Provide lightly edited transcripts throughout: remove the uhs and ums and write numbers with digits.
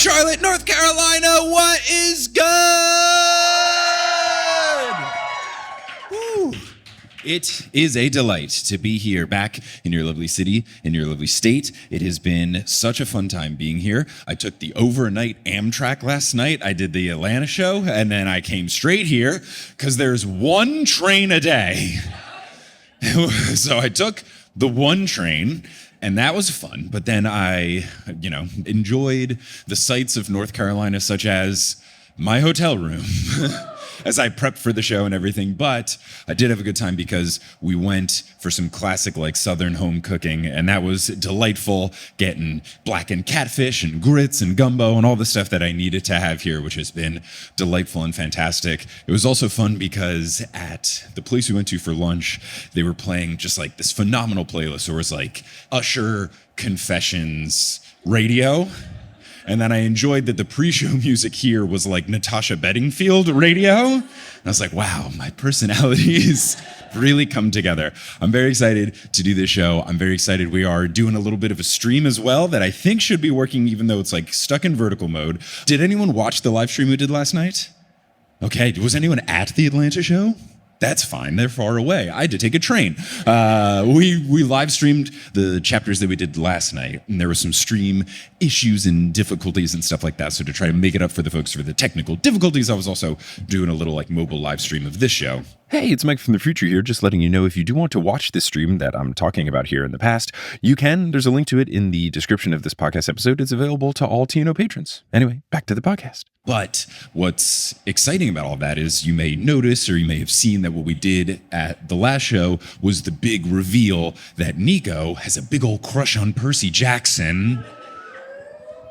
Charlotte, North Carolina. What is good? Woo. It is a delight to be here back in your lovely city, in your lovely state. It has been such a fun time being here. I took the overnight Amtrak last night. I did the Atlanta show, and then I came straight here because there's one train a day. So I took the one train, and that was fun. But then I, enjoyed the sights of North Carolina, such as my hotel room. As I prepped for the show and everything, but I did have a good time because we went for some classic Southern home cooking, and that was delightful, getting blackened catfish and grits and gumbo and all the stuff that I needed to have here, which has been delightful and fantastic. It was also fun because at the place we went to for lunch, they were playing just this phenomenal playlist. There was Usher, Confessions, radio. And then I enjoyed that the pre-show music here was Natasha Bedingfield radio. And I was like, wow, my personalities really come together. I'm very excited to do this show. I'm very excited. We are doing a little bit of a stream as well that I think should be working even though it's stuck in vertical mode. Did anyone watch the live stream we did last night? Okay, was anyone at the Atlanta show? That's fine. They're far away. I had to take a train. We live streamed the chapters that we did last night, and there were some stream issues and difficulties and stuff like that. So to try to make it up for the folks for the technical difficulties, I was also doing a little mobile live stream of this show. Hey, it's Mike from the future here, just letting you know if you do want to watch this stream that I'm talking about here in the past, you can. There's a link to it in the description of this podcast episode. It's available to all TNO patrons. Anyway, back to the podcast. But what's exciting about all that is you may notice or you may have seen that what we did at the last show was the big reveal that Nico has a big old crush on Percy Jackson.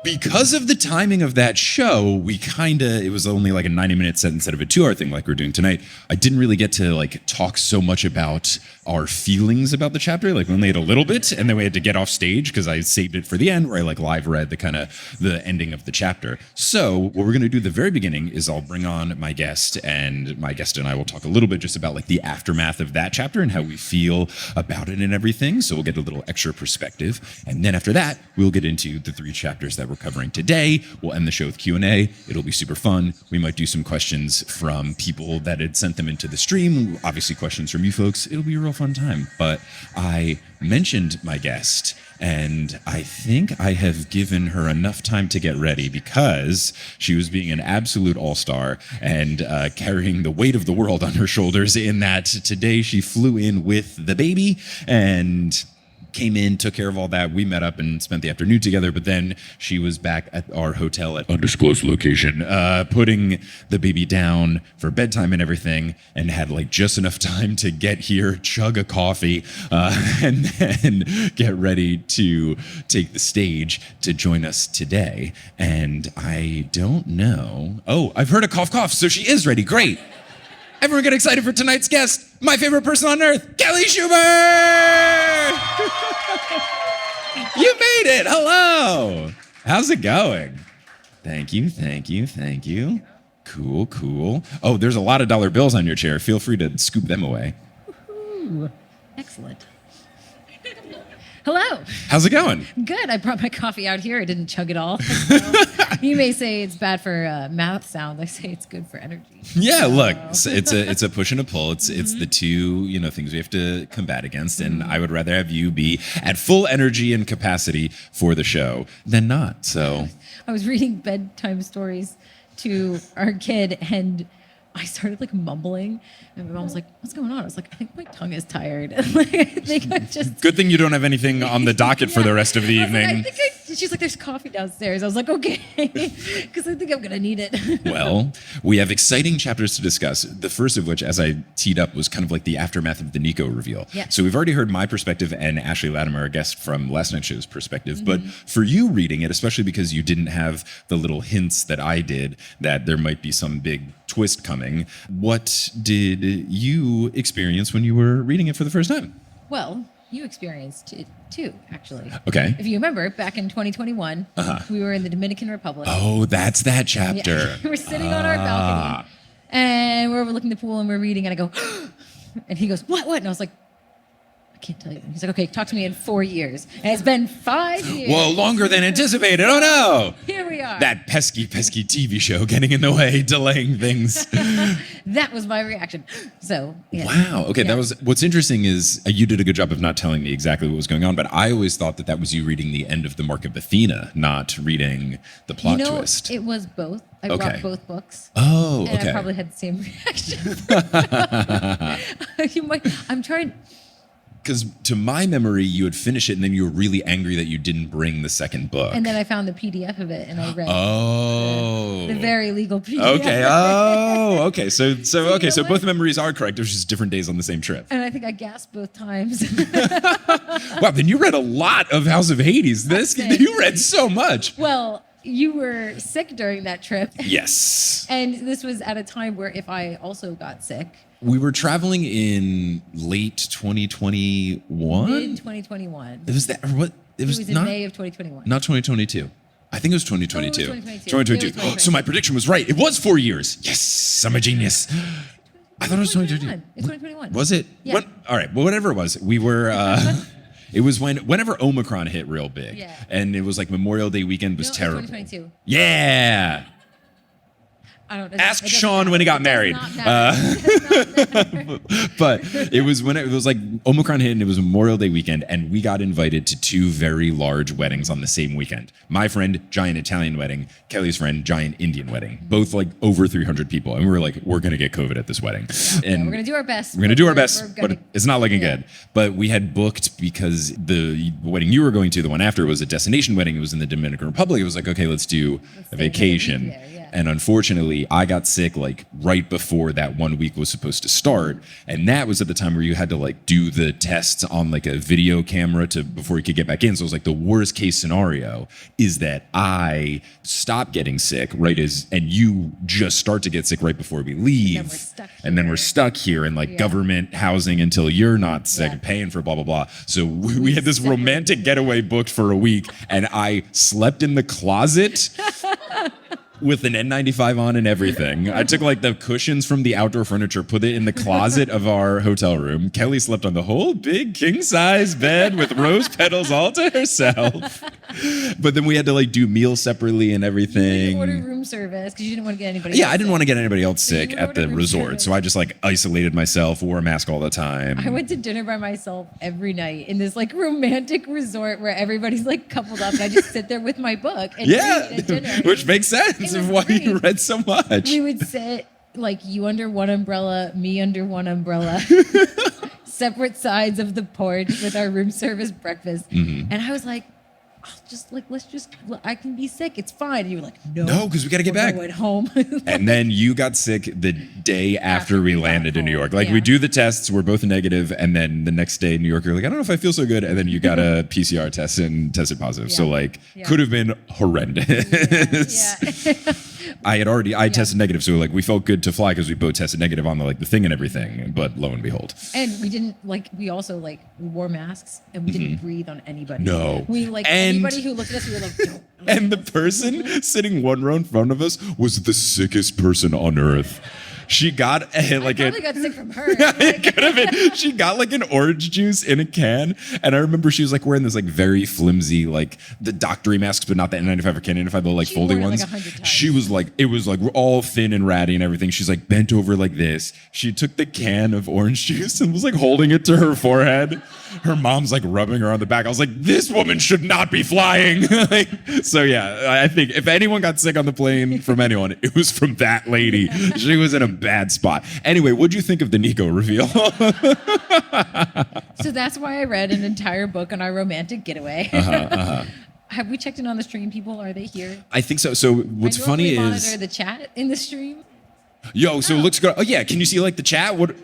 Because of the timing of that show, it was only a 90-minute set instead of a 2-hour thing like we're doing tonight. I didn't really get to talk so much about our feelings about the chapter. We only had a little bit, and then we had to get off stage because I saved it for the end where I live read the ending of the chapter. So what we're going to do at the very beginning is I'll bring on my guest, and my guest and I will talk a little bit just about the aftermath of that chapter and how we feel about it and everything. So we'll get a little extra perspective. And then after that, we'll get into the 3 chapters that we're covering today. We'll end the show with Q&A. It'll be super fun. We might do some questions from people that had sent them into the stream. Obviously questions from you folks. It'll be a real fun time. But I mentioned my guest, and I think I have given her enough time to get ready because she was being an absolute all-star and carrying the weight of the world on her shoulders in that today she flew in with the baby and came in, took care of all that. We met up and spent the afternoon together, but then she was back at our hotel at undisclosed location, putting the baby down for bedtime and everything, and had just enough time to get here, chug a coffee, and then get ready to take the stage to join us today. And I don't know. Oh, I've heard a cough cough, so she is ready. Great. Everyone get excited for tonight's guest, my favorite person on earth, Kelly Schubert! You made it! Hello! How's it going? Thank you. Cool. Oh, there's a lot of dollar bills on your chair. Feel free to scoop them away. Ooh, excellent. Hello. How's it going? Good. I brought my coffee out here. I didn't chug it all. So you may say it's bad for mouth sound. I say it's good for energy. Yeah, look, it's a push and a pull. It's the two things we have to combat against, and I would rather have you be at full energy and capacity for the show than not. So I was reading bedtime stories to our kid, and I started mumbling, and my mom was like, "What's going on?" I was like, "I think my tongue is tired." I think I just. Good thing you don't have anything on the docket for the rest of the evening. She's like, "There's coffee downstairs." I was like, "Okay," because I think I'm gonna need it. Well, we have exciting chapters to discuss. The first of which, as I teed up, was kind of the aftermath of the Nico reveal. Yeah. So we've already heard my perspective and Ashley Latimer, our guest from last night's show's perspective. But for you reading it, especially because you didn't have the little hints that I did that there might be some big twist coming, what did you experience when you were reading it for the first time? Well, you experienced it too, actually. Okay. If you remember, back in 2021, we were in the Dominican Republic. Oh, that's that chapter. Yeah. We're sitting on our balcony, and we're overlooking the pool, and we're reading, and I go, and he goes, what? And I was like, I can't tell you. He's like, okay, talk to me in 4 years. And it's been 5 years. Well, longer than anticipated. Oh, no. Here we are. That pesky TV show getting in the way, delaying things. That was my reaction. So, yeah. Wow. Okay, Yeah. that was what's interesting is you did a good job of not telling me exactly what was going on, but I always thought that was you reading the end of the Mark of Athena, not reading the plot twist. It was both. I Okay. brought both books. Oh, And okay. I probably had the same reaction. I'm trying. Because to my memory, you would finish it and then you were really angry that you didn't bring the second book. And then I found the PDF of it and I read Oh. the very legal PDF. Okay. Oh, okay. So okay. know So what? both memories are correct. It was just different days on the same trip. And I think I gasped both times. Wow. Then you read a lot of House of Hades. Thanks. You read so much. Well, you were sick during that trip. Yes. And this was at a time where if I also got sick, We were traveling in late 2021. mid 2021. It was that, or what? It was in not, May of 2021. not 2022. I think it was 2022. Oh, it was 2022. It was So my prediction was right. It was 4 years. Yes, I'm a genius. I thought it was 2022. It's 2021. Was it? Yeah. All right. Well, whatever it was, we were. It was whenever Omicron hit real big, Yeah. and it was like Memorial Day weekend was No, it was terrible. 2022. Yeah. I don't. Ask it doesn't Sean matter. when he got It does married. not matter. It does not matter. But it was when it was like Omicron hit and it was Memorial Day weekend, and we got invited to two very large weddings on the same weekend. My friend, giant Italian wedding. Kelly's friend, giant Indian wedding. Both like over 300 people, and we were like, we're gonna get COVID at this wedding, and We're gonna do our best. we're gonna do our We're best, gonna- but it's not looking yeah. good. But we had booked because the wedding you were going to, the one after, was a destination wedding. It was in the Dominican Republic. It was like, okay, let's do a stay vacation. there, yeah. And unfortunately, I got sick like right before that 1 week was supposed to start. And that was at the time where you had to like do the tests on like a video camera before you could get back in. So it was like the worst case scenario is that I stop getting sick and you just start to get sick right before we leave. And then we're stuck And then we're stuck here in like Yeah. government housing until you're not sick, Yeah. paying for blah, blah, blah. So we had this Separate. romantic getaway booked for a week, and I slept in the closet with an N95 on and everything. I took like the cushions from the outdoor furniture, put it in the closet of our hotel room. Kelly slept on the whole big king size bed with rose petals all to herself. But then we had to like do meals separately and You everything. ordered room service because you didn't want to get anybody. Yeah, else I didn't sick. want to get anybody else So you sick would at order the room resort. service. So I just like isolated myself, wore a mask all the time. I went to dinner by myself every night in this like romantic resort where everybody's like coupled up, and I just sit there with my book and Yeah, read at dinner. which makes sense It of was why you great. read so much. We would sit like you under one umbrella, me under one umbrella, separate sides of the porch with our room service breakfast. Mm-hmm. And I was like, I can be sick. It's fine. And you were like, No, because we got to get we're back. going home. And then you got sick the day after we we got landed in New home, York. Like yeah. we do the tests, we're both negative, and then the next day in New York, you're like, I don't know if I feel so good. And then you got a PCR test and tested positive. So Yeah. like Yeah. could have been horrendous. yeah. I tested negative, so like we felt good to fly because we both tested negative on the thing and everything. But lo and behold. And we didn't we also we wore masks and we didn't breathe on anybody. Mm-hmm. No. We And- anybody who looked at us, we were like, don't. And the person sitting one row in front of us was the sickest person on earth. She got like I probably got sick from her. it could have been. She got like an orange juice in a can, and I remember she was like wearing this like very flimsy, like the doctory masks, but not the N95 or K95, the like She folding wore it, ones. like, 100 times. She was like, it was like we're all thin and ratty and everything. She's like bent over like this. She took the can of orange juice and was like holding it to her forehead. Her mom's like rubbing her on the back. I was like, this woman should not be flying. So yeah, I think if anyone got sick on the plane from anyone, it was from that lady. She was in a bad spot. Anyway, what'd you think of the Nico reveal? So that's why I read an entire book on our romantic getaway. Have we checked in on the stream people? Are they here? I think so. So what's I funny normally is, monitor the chat in the stream. so it looks good. Oh yeah, can you see like the chat? What?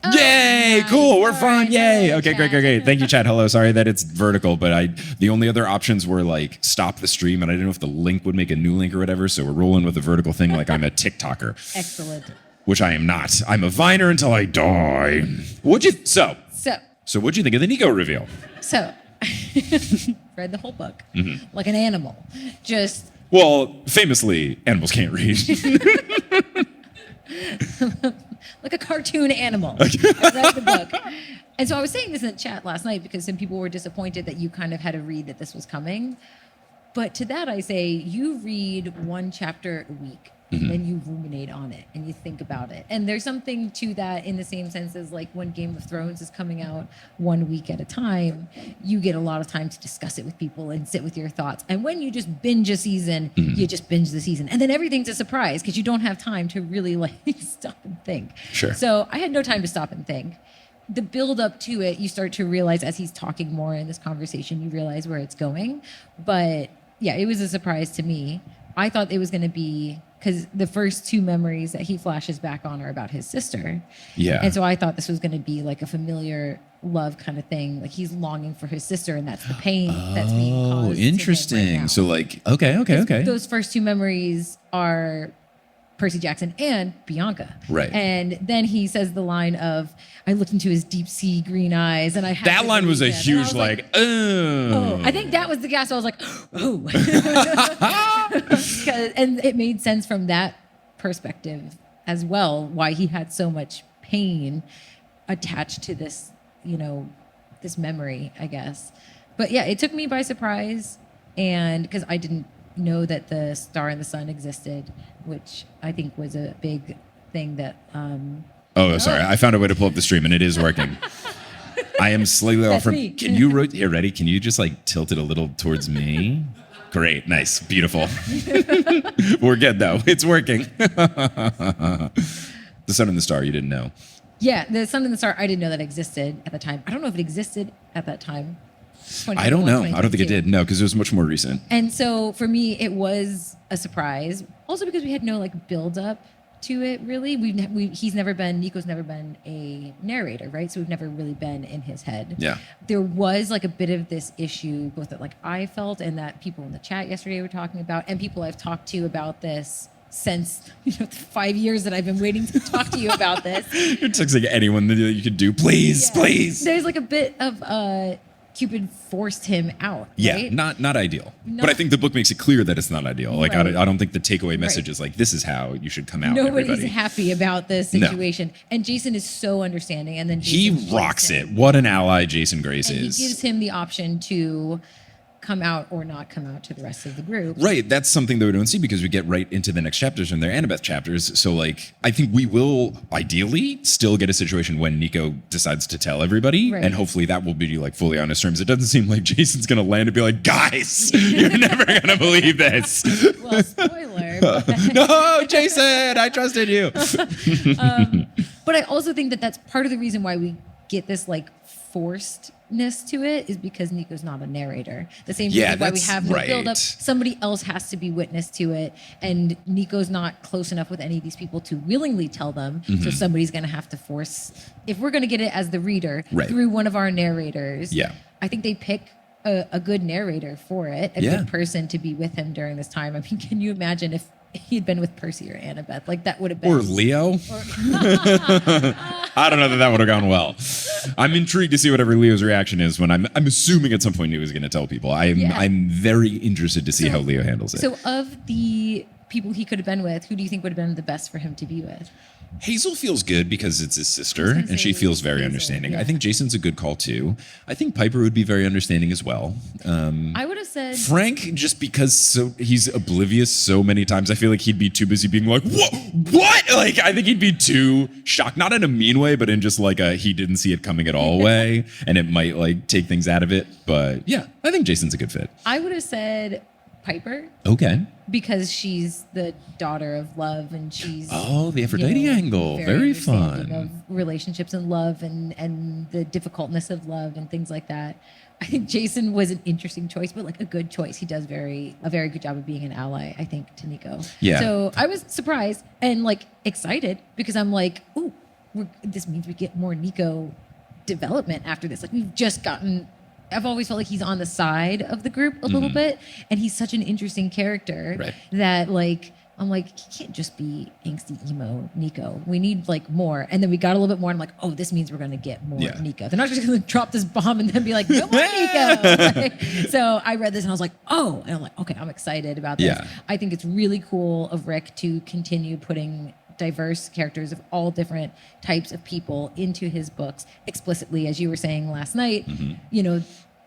Oh, Yay! nice. Cool. We're All fine. right, Yay! hello, Okay, chat. great. Thank you, chat. Hello. Sorry that it's vertical, but the only other options were like stop the stream, and I didn't know if the link would make a new link or whatever. So we're rolling with the vertical thing, like I'm a TikToker, Excellent. which I am not. I'm a Viner until I die. So what'd you think of the Nico reveal? So read the whole book Mm-hmm. like an animal. Just Well, famously, animals can't read. like a cartoon animal. I read the book. And so I was saying this in the chat last night because some people were disappointed that you kind of had to read that this was coming. But to that, I say you read one chapter a week. And you ruminate on it and you think about it. And there's something to that in the same sense as like when Game of Thrones is coming out 1 week at a time, you get a lot of time to discuss it with people and sit with your thoughts. And when you just binge a season, you just binge the season. And then everything's a surprise because you don't have time to really like stop and think. Sure. So I had no time to stop and think. The build up to it, you start to realize as he's talking more in this conversation, you realize where it's going. But yeah, it was a surprise to me. I thought it was going to be, because the first two memories that he flashes back on are about his sister. Yeah. And so I thought this was going to be like a familiar love kind of thing. Like he's longing for his sister, and that's the pain that's being caused. Oh, interesting. To him right now. So like, okay. Those first two memories are Percy Jackson and Bianca. Right. And then he says the line of, I looked into his deep sea green eyes and I had that to line was a believe him. huge And I was like, oh. I think that was the gas. I was like, oh. And it made sense from that perspective as well, why he had so much pain attached to this, this memory, I guess. But yeah, it took me by surprise. And because I didn't know that the star and the sun existed, which I think was a big thing that... Oh, sorry. I found a way to pull up the stream, and it is working. I am slightly off from... me. Can you... Here, ready? Can you just like tilt it a little towards me? Great. Nice. Beautiful. We're good, though. It's working. The sun and the star, you didn't know. Yeah, the sun and the star, I didn't know that existed at the time. I don't know if it existed at that time. I don't know. I don't think it did. No, because it was much more recent. And so for me, it was a surprise. Also because we had no like build up to it really. Nico's never been a narrator, right? So we've never really been in his head. Yeah. There was like a bit of this issue, both that like I felt and that people in the chat yesterday were talking about, and people I've talked to about this since the 5 years that I've been waiting to talk to you about this. You're texting anyone that you could do. Please. There's like a bit of Cupid forced him out. Yeah, right? not ideal. No. But I think the book makes it clear that it's not ideal. Like Right. I don't think the takeaway message is like, this is how you should come out. Nobody's everybody. happy about this situation. And Jason is so understanding. And then He Jason rocks gives it. him- What an ally Jason Grace And is. he gives him the option to come out or not come out to the rest of the group. Right, that's something that we don't see because we get right into the next chapters and they're Annabeth chapters. So like, I think we will ideally still get a situation when Nico decides to tell everybody, Right. and hopefully that will be like fully on his terms. It doesn't seem like Jason's gonna land and be like, guys, you're never gonna believe this. Well, spoiler. But, No, Jason, I trusted you. but I also think that that's part of the reason why we get this like forcedness to it is because Nico's not a narrator. The same Yeah, reason why we that's have no build up. right. Somebody else has to be witness to it, and Nico's not close enough with any of these people to willingly tell them. Mm-hmm. So somebody's going to have to force. If we're going to get it as the reader Right. through one of our narrators, Yeah. I think they pick a good narrator for it, a Yeah. good person to be with him during this time. I mean, can you imagine if he'd been with Percy or Annabeth? Like that would have been. Or Leo. I don't know that would have gone well. I'm intrigued to see whatever Leo's reaction is when I'm assuming at some point he was going to tell people. Yeah. I'm very interested to see how Leo handles it. So of the people he could have been with, who do you think would have been the best for him to be with? Hazel feels good because it's his sister, gonna and she say feels very Hazel, understanding. yeah. I think Jason's a good call too. I think Piper would be very understanding as well. I would have said Frank, just because he's oblivious so many times, I feel like he'd be too busy being like, what? Like, I think he'd be too shocked, not in a mean way, but in just like a he didn't see it coming at all way, and it might like take things out of it. But yeah, I think Jason's a good fit. I would have said Piper Okay. because she's the daughter of love and she's The Aphrodite angle. Very understanding fun. of relationships and love and the difficultness of love and things like that. I think Jason was an interesting choice, but like a good choice. He does a very good job of being an ally, I think, to Nico. Yeah. So I was surprised and like excited because I'm like, ooh, this means we get more Nico development after this. Like we've just gotten. I've always felt like he's on the side of the group a little bit, and he's such an interesting character Right. that like I'm like he can't just be angsty emo Nico. We need like more, and then we got a little bit more. And I'm like, oh, this means we're gonna get more Yeah. Nico. They're not just gonna drop this bomb and then be like, no more Nico. Like, so I read this and I was like, oh, and I'm like, okay, I'm excited about this. Yeah. I think it's really cool of Rick to continue putting diverse characters of all different types of people into his books explicitly, as you were saying last night.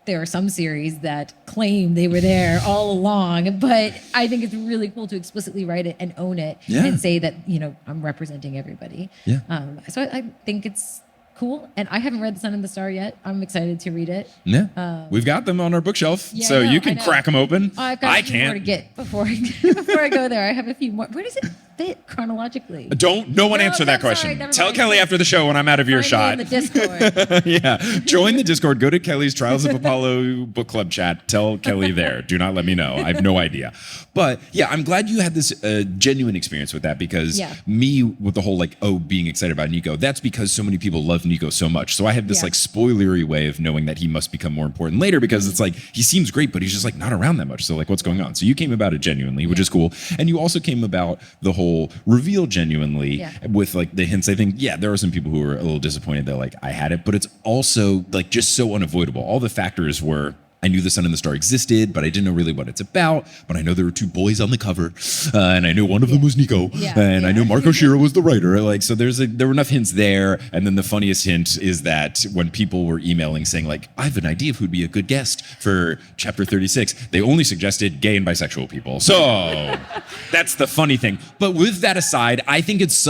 there are some series that claim they were there all along, but I think it's really cool to explicitly write it and own it and say that, I'm representing everybody. Yeah. So I think it's cool. And I haven't read The Sun and the Star yet. I'm excited to read it. Yeah. We've got them on our bookshelf, Yeah, so I know, you can I know. crack them open. I've got I a few more to can't. get before I go there. I have a few more. Where does it fit chronologically? No one No, answer that I'm sorry, question. never Tell mind. Kelly after the show when I'm out of earshot. Find me in the Discord. Yeah. Join the Discord. Go to Kelly's Trials of Apollo book club chat. Tell Kelly there. Do not let me know. I have no idea. But yeah, I'm glad you had this genuine experience with that because me with the whole being excited about Nico, that's because so many people love Nico so much. So I have this spoilery way of knowing that he must become more important later because it's he seems great, but he's just not around that much. So what's going on? So you came about it genuinely, which is cool. And you also came about the whole reveal genuinely with the hints. I think, there are some people who were a little disappointed that I had it, but it's also just so unavoidable. All the factors were, I knew The Sun and the Star existed, but I didn't know really what it's about. But I know there were two boys on the cover, and I knew one of them was Nico, and I knew Marco Shiro was the writer. So there were enough hints there. And then the funniest hint is that when people were emailing saying I have an idea of who'd be a good guest for chapter 36, they only suggested gay and bisexual people. So that's the funny thing. But with that aside, I think it's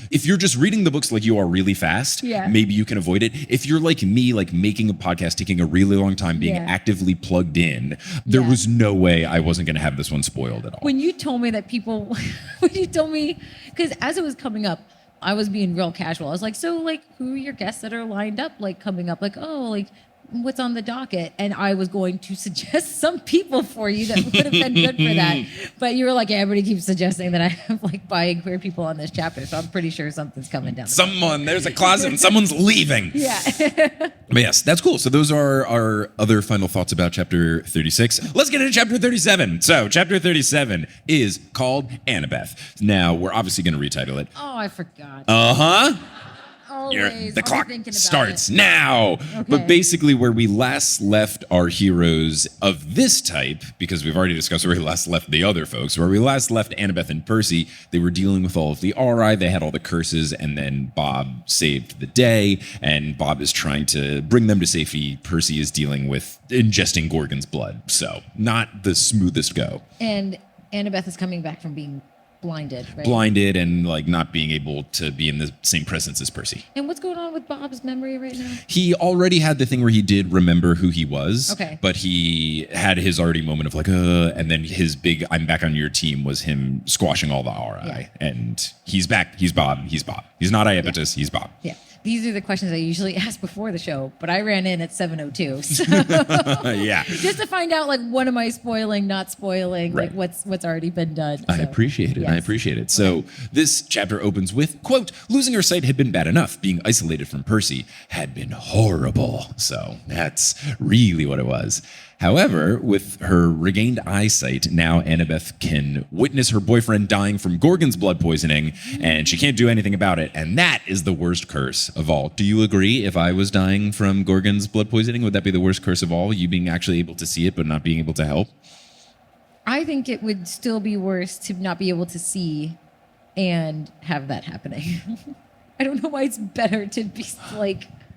if you're just reading the books you are really fast, maybe you can avoid it. If you're like me, making a podcast, taking a really long time, being actively plugged in, there was no way I wasn't going to have this one spoiled at all. When you told me that because as it was coming up, I was being real casual. I was like, so who are your guests that are lined up coming up? What's on the docket? And I was going to suggest some people for you that would have been good for that. But you were like, everybody keeps suggesting that I have buying queer people on this chapter. So I'm pretty sure something's coming down. There's a closet and someone's leaving. Yeah. But yes, that's cool. So those are our other final thoughts about chapter 36. Let's get into chapter 37. So chapter 37 is called Annabeth. Now, we're obviously going to retitle it. Oh, I forgot. Uh-huh. Always. The clock thinking about starts it. now. Okay. But basically where we last left our heroes of this type, because we've already discussed where we last left the other folks, where we last left Annabeth and Percy, they were dealing with all of the Auri, they had all the curses, and then Bob saved the day, and Bob is trying to bring them to safety. Percy is dealing with ingesting Gorgon's blood. So not the smoothest go. And Annabeth is coming back from being blinded, right? Blinded and not being able to be in the same presence as Percy. And what's going on with Bob's memory right now? He already had the thing where he did remember who he was. Okay. But he had his already moment of and then his big I'm back on your team was him squashing all the Auri. Yeah. And he's back. He's Bob. He's Bob. He's not Iapetus. He's Bob. Yeah. These are the questions I usually ask before the show, but I ran in at 7:02. So Yeah. just to find out what am I spoiling, not spoiling, Right. what's already been done. I So, appreciate it. yes. I appreciate it. So this chapter opens with, quote, losing her sight had been bad enough. Being isolated from Percy had been horrible. So that's really what it was. However, with her regained eyesight, now Annabeth can witness her boyfriend dying from Gorgon's blood poisoning, and she can't do anything about it. And that is the worst curse of all. Do you agree? If I was dying from Gorgon's blood poisoning, would that be the worst curse of all? You being actually able to see it, but not being able to help? I think it would still be worse to not be able to see and have that happening. I don't know why it's better to be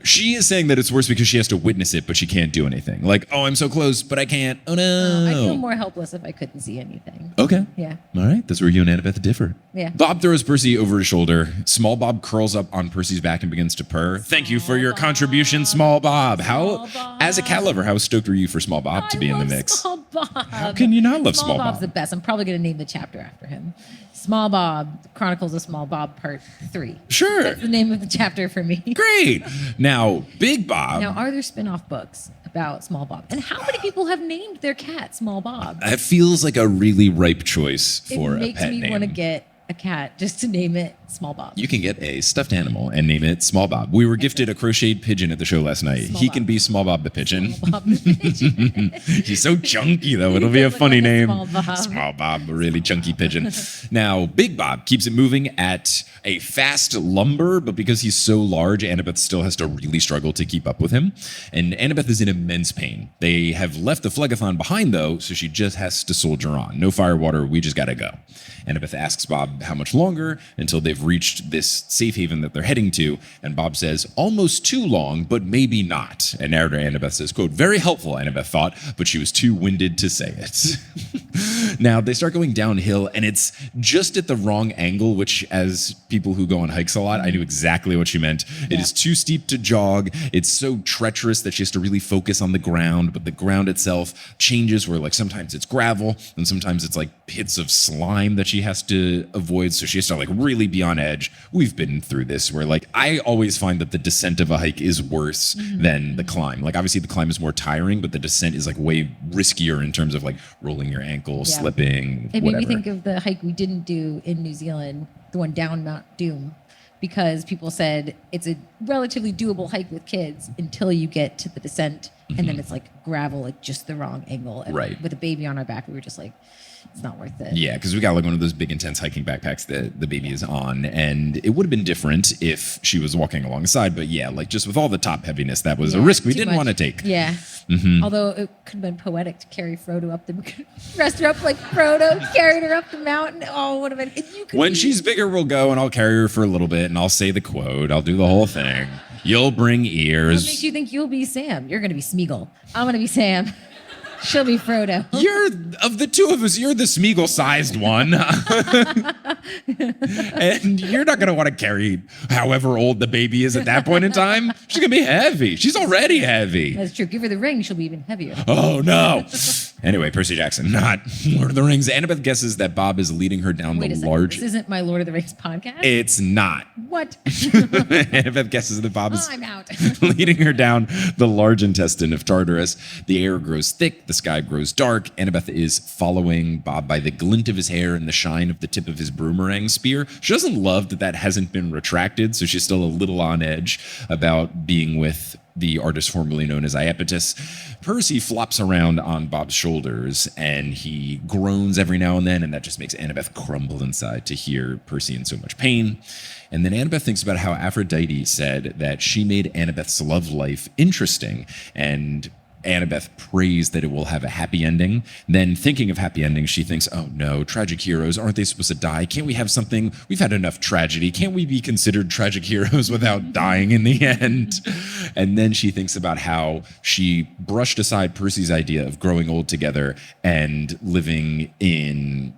She is saying that it's worse because she has to witness it, but she can't do anything. I'm so close, but I can't. Oh, no. I feel more helpless if I couldn't see anything. Okay. Yeah. All right. That's where you and Annabeth differ. Yeah. Bob throws Percy over his shoulder. Small Bob curls up on Percy's back and begins to purr. Thank you for your contribution, Small Bob. Small Bob. As a cat lover, how stoked were you for Small Bob to be in the mix? Small Bob. How can you not love Small Bob's Bob? the best. I'm probably going to name the chapter after him. Small Bob, Chronicles of Small Bob, Part 3. Sure. That's the name of the chapter for me. Great. Now, Big Bob. Now, are there spin-off books about Small Bob? And how many people have named their cat Small Bob? That feels like a really ripe choice for It a makes pet me name. want to get a cat just to name it Small Bob. You can get a stuffed animal and name it Small Bob. We were gifted a crocheted pigeon at the show last night. Small He Bob. can be Small Bob the pigeon. Small Bob the pigeon. He's so chunky, though. It'll be a Look funny like a name. Small Bob. Small Bob, a really chunky pigeon. Now, Big Bob keeps it moving at a fast lumber, but because he's so large, Annabeth still has to really struggle to keep up with him. And Annabeth is in immense pain. They have left the Phlegathon behind, though, so she just has to soldier on. No fire water, we just gotta go. Annabeth asks Bob Bob how much longer until they've reached this safe haven that they're heading to. And Bob says, almost too long, but maybe not. And narrator Annabeth says, quote, very helpful, Annabeth thought, but she was too winded to say it. Now, they start going downhill, and it's just at the wrong angle, which, as people who go on hikes a lot, I knew exactly what she meant. It is too steep to jog. It's so treacherous that she has to really focus on the ground, but the ground itself changes where, like, sometimes it's gravel, and sometimes it's, like, pits of slime that she has to avoid, so she has to, like, really be on edge. We've been through this, where, like, I always find that the descent of a hike is worse than the climb. Like, obviously, the climb is more tiring, but the descent is, like, way riskier in terms of, like, rolling your ankle, slipping, It whatever. made me think of the hike we didn't do in New Zealand, the one down Mount Doom, because people said it's a relatively doable hike with kids until you get to the descent, and then it's like gravel at just the wrong angle. And Right. with a baby on our back, we were just like, it's not worth it. Yeah, because we got like one of those big intense hiking backpacks that the baby is on, and it would have been different if she was walking alongside, but yeah, like just with all the top heaviness, that was a risk we too didn't much. want to take. Yeah. Although it could have been poetic to carry Frodo up dressed her up like Frodo, carried her up the mountain. Oh, would have been. When she's bigger, we'll go and I'll carry her for a little bit and I'll say the quote. I'll do the whole thing. You'll bring What ears. makes you think you'll be Sam? You're going to be Smeagol. I'm going to be Sam. She'll be Frodo. You're, of the two of us, you're the Smeagol-sized one. And you're not going to want to carry however old the baby is at that point in time. She's going to be heavy. She's already heavy. That's true. Give her the ring. She'll be even heavier. Oh, no. Anyway, Percy Jackson, not Lord of the Rings. Annabeth guesses that Bob is leading her down Wait a the second. large... This isn't my Lord of the Rings podcast? It's not. What? Annabeth guesses that Bob is I'm out. leading her down the large intestine of Tartarus. The air grows thick, the sky grows dark. Annabeth is following Bob by the glint of his hair and the shine of the tip of his boomerang spear. She doesn't love that hasn't been retracted, so she's still a little on edge about being with the artist formerly known as Iapetus. Percy flops around on Bob's shoulders, and he groans every now and then, and that just makes Annabeth crumble inside to hear Percy in so much pain. And then Annabeth thinks about how Aphrodite said that she made Annabeth's love life interesting, and Annabeth prays that it will have a happy ending. Then, thinking of happy endings, she thinks, oh no, tragic heroes, aren't they supposed to die? Can't we have something? We've had enough tragedy. Can't we be considered tragic heroes without dying in the end? And then she thinks about how she brushed aside Percy's idea of growing old together and living in,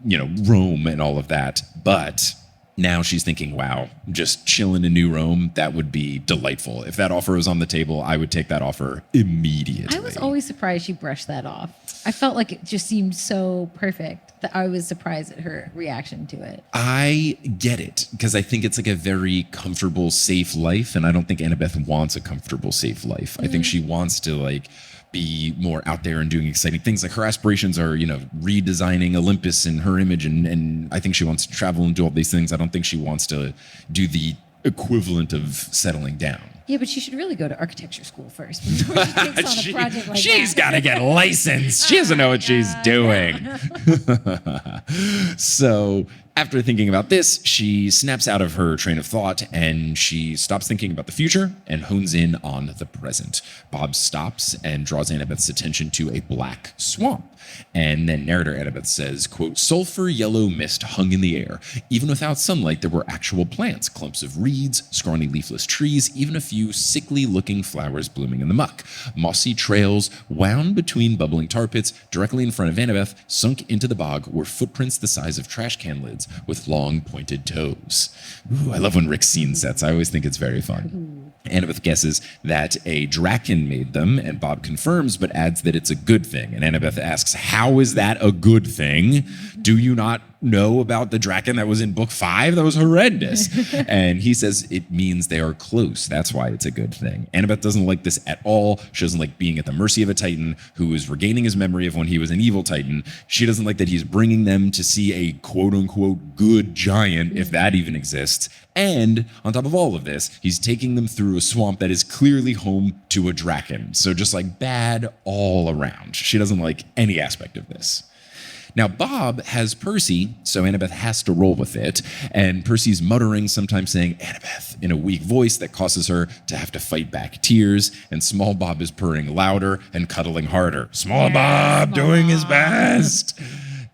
Rome and all of that. But now she's thinking, wow, just chilling in New Rome, that would be delightful. If that offer was on the table, I would take that offer immediately. I was always surprised she brushed that off. I felt like it just seemed so perfect that I was surprised at her reaction to it. I get it, because I think it's like a very comfortable, safe life, and I don't think Annabeth wants a comfortable, safe life. I think she wants to, be more out there and doing exciting things. Like, her aspirations are, redesigning Olympus in her image, and I think she wants to travel and do all these things. I don't think she wants to do the equivalent of settling down. Yeah, but she should really go to architecture school first before she takes on a project like She's that. got to get licensed. She doesn't know what she's doing. So after thinking about this, she snaps out of her train of thought and she stops thinking about the future and hones in on the present. Bob stops and draws Annabeth's attention to a black swamp. And then narrator Annabeth says, quote, sulfur yellow mist hung in the air. Even without sunlight, there were actual plants, clumps of reeds, scrawny leafless trees, even a few sickly looking flowers blooming in the muck. Mossy trails wound between bubbling tar pits. Directly in front of Annabeth, sunk into the bog, were footprints the size of trash can lids with long pointed toes. Ooh, I love when Rick's scene sets. I always think it's very fun. Annabeth guesses that a Draken made them, and Bob confirms but adds that it's a good thing. And Annabeth asks, how is that a good thing? Do you not know about the Draken that was in book 5? That was horrendous. And he says it means they are close. That's why it's a good thing. Annabeth doesn't like this at all. She doesn't like being at the mercy of a Titan who is regaining his memory of when he was an evil Titan. She doesn't like that he's bringing them to see a quote-unquote good giant, if that even exists. And on top of all of this, he's taking them through a swamp that is clearly home to a Draken. So just like bad all around. She doesn't like any aspect of this. Now, Bob has Percy, so Annabeth has to roll with it. And Percy's muttering, sometimes saying, Annabeth, in a weak voice that causes her to have to fight back tears. And small Bob is purring louder and cuddling harder. Small Bob doing his best.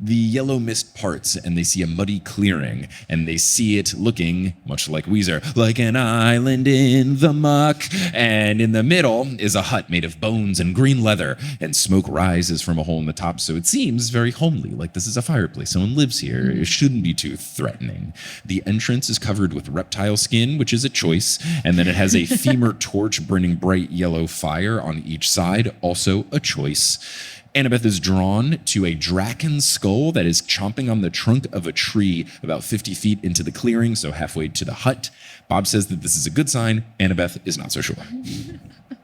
the yellow mist parts and they see a muddy clearing, and they see it looking, much like Weezer, like an island in the muck. And in the middle is a hut made of bones and green leather, and smoke rises from a hole in the top, so it seems very homely, like this is a fireplace. Someone lives here. It shouldn't be too threatening. The entrance is covered with reptile skin, which is a choice, and then it has a femur torch burning bright yellow fire on each side, also a choice. Annabeth is drawn to a draken's skull that is chomping on the trunk of a tree about 50 feet into the clearing, so halfway to the hut. Bob says that this is a good sign. Annabeth is not so sure.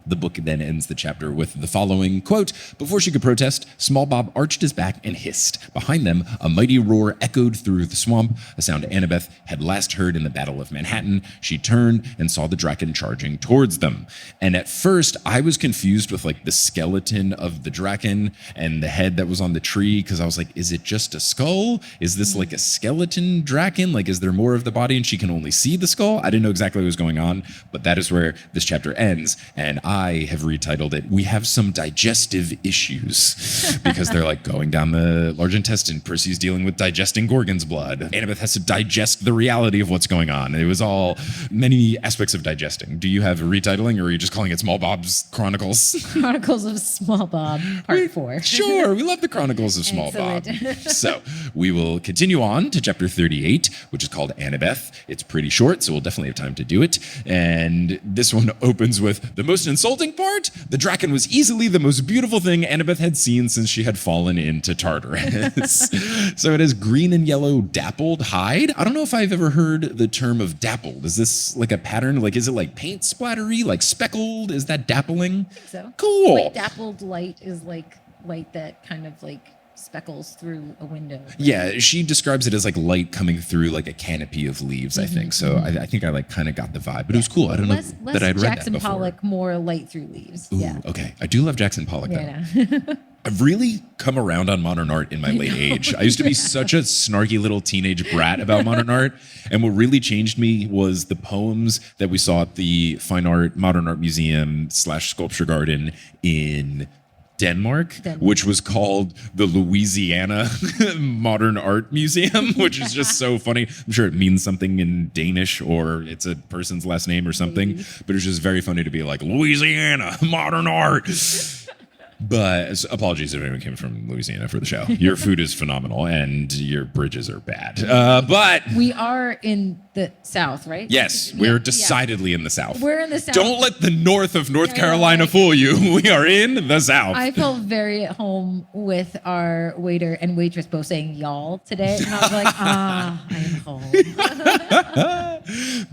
The book then ends the chapter with the following quote: "Before she could protest, Small Bob arched his back and hissed. Behind them, a mighty roar echoed through the swamp, a sound Annabeth had last heard in the Battle of Manhattan. She turned and saw the draken charging towards them." And at first, I was confused with like the skeleton of the draken and the head that was on the tree, because I was like, is it just a skull? Is this like a skeleton draken? Like, is there more of the body and she can only see the skull? I didn't know exactly what was going on, but that is where this chapter ends. And I have retitled it, "We Have Some Digestive Issues," because they're like going down the large intestine. Percy's dealing with digesting Gorgon's blood. Annabeth has to digest the reality of what's going on. It was all many aspects of digesting. Do you have a retitling, or are you just calling it Small Bob's Chronicles? Chronicles of Small Bob, Part 4. Sure, we love the Chronicles of Small Bob. Excellent. So we will continue on to chapter 38, which is called Annabeth. It's pretty short, so we'll definitely have time to do it. And this one opens with the most insulting part: the draken was easily the most beautiful thing Annabeth had seen since she had fallen into Tartarus. So it has green and yellow dappled hide. I don't know if I've ever heard the term of dappled. Is this like a pattern? Like, is it like paint splattery, like speckled? Is that dappling? I think so. Cool. Like dappled light is like light that kind of like speckles through a window. Yeah, she describes it as like light coming through like a canopy of leaves, I think. So I think I like kind of got the vibe, but it was cool. I don't know that I'd read Jackson that before. Pollock, more light through leaves. Ooh, Yeah. okay. I do love Jackson Pollock, though. Yeah. I've really come around on modern art in my late age. I used to be such a snarky little teenage brat about modern art. And what really changed me was the poems that we saw at the Modern Art Museum / Sculpture Garden in Denmark, which was called the Louisiana Modern Art Museum, which is just so funny. I'm sure it means something in Danish, or it's a person's last name or something, but it's just very funny to be like, Louisiana Modern Art. But apologies if anyone came from Louisiana for the show. Your food is phenomenal and your bridges are bad. But we are in the South, right? Yes, we're decidedly in the South. We're in the South. Don't let the north of North Carolina fool you. We are in the South. I felt very at home with our waiter and waitress both saying y'all today. And I was like, I am home.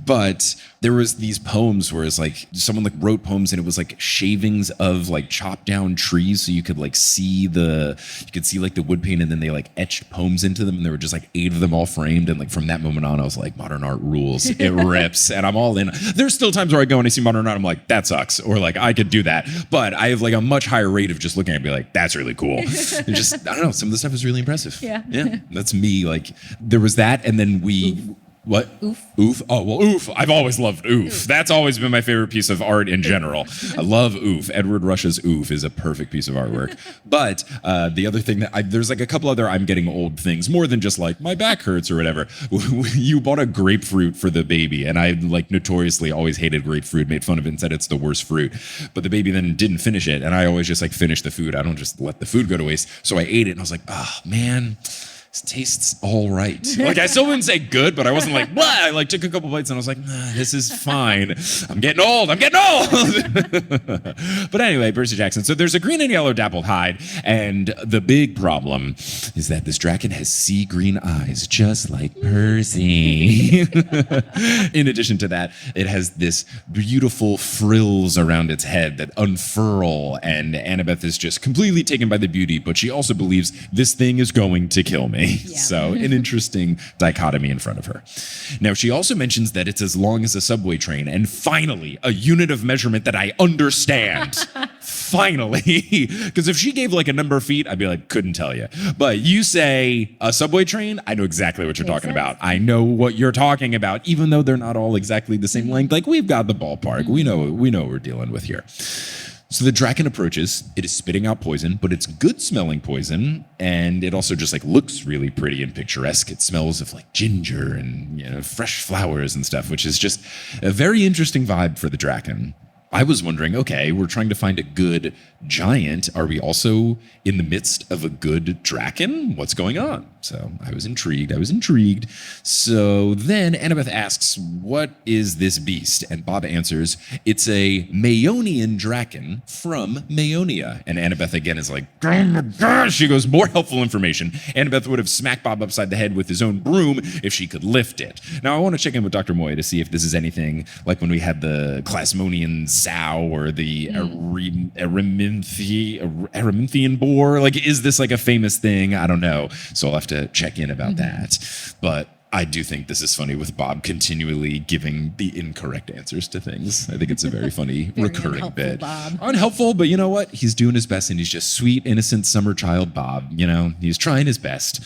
But there was these poems where it's like someone like wrote poems and it was like shavings of like chopped down trees, so you could like see like the wood paint, and then they like etched poems into them, and there were just like 8 of them all framed. And like from that moment on, I was like, modern art rules. It rips, and I'm all in. There's still times where I go and I see modern art, I'm like, that sucks, or like I could do that. But I have like a much higher rate of just looking at it and be like, that's really cool. And just, I don't know, some of the stuff is really impressive. Yeah. That's me. Like there was that, and then we. What? Oof. Oof? Oh, well, oof. I've always loved oof. That's always been my favorite piece of art in general. I love oof. Edward Rush's oof is a perfect piece of artwork. But the other thing there's like a couple other I'm getting old things, more than just like my back hurts or whatever. You bought a grapefruit for the baby, and I like notoriously always hated grapefruit, made fun of it and said it's the worst fruit. But the baby then didn't finish it, and I always just like finish the food. I don't just let the food go to waste. So I ate it, and I was like, oh, man. This tastes all right. Like I still wouldn't say good, but I wasn't like, what? I like took a couple bites and I was like, nah, this is fine. I'm getting old. But anyway, Percy Jackson. So there's a green and yellow dappled hide, and the big problem is that this draken has sea green eyes, just like Percy. In addition to that, it has this beautiful frills around its head that unfurl, and Annabeth is just completely taken by the beauty, but she also believes this thing is going to kill me. Yeah. So an interesting dichotomy in front of her. Now, she also mentions that it's as long as a subway train, and finally, a unit of measurement that I understand. Finally. Because if she gave like a number of feet, I'd be like, couldn't tell you. But you say a subway train, I know exactly what you're talking about. I know what you're talking about, even though they're not all exactly the same length. Like, we've got the ballpark. We know what we're dealing with here. So the Draken approaches. It is spitting out poison, but it's good-smelling poison, and it also just like looks really pretty and picturesque. It smells of like ginger and fresh flowers and stuff, which is just a very interesting vibe for the Draken. I was wondering, okay, we're trying to find a good giant. Are we also in the midst of a good Draken? What's going on? So I was intrigued. So then Annabeth asks, what is this beast? And Bob answers, it's a Maeonian Draken from Maeonia. And Annabeth again is like, oh my gosh. She goes, more helpful information. Annabeth would have smacked Bob upside the head with his own broom if she could lift it. Now I want to check in with Dr. Moy to see if this is anything like when we had the Klasmonian sow or the Ereminthian boar. Like, is this like a famous thing? I don't know. So I'll have to check in about that. But I do think this is funny with Bob continually giving the incorrect answers to things. I think it's a very funny recurring bit. Bob. Unhelpful, but you know what? He's doing his best, and he's just sweet, innocent summer child Bob. He's trying his best.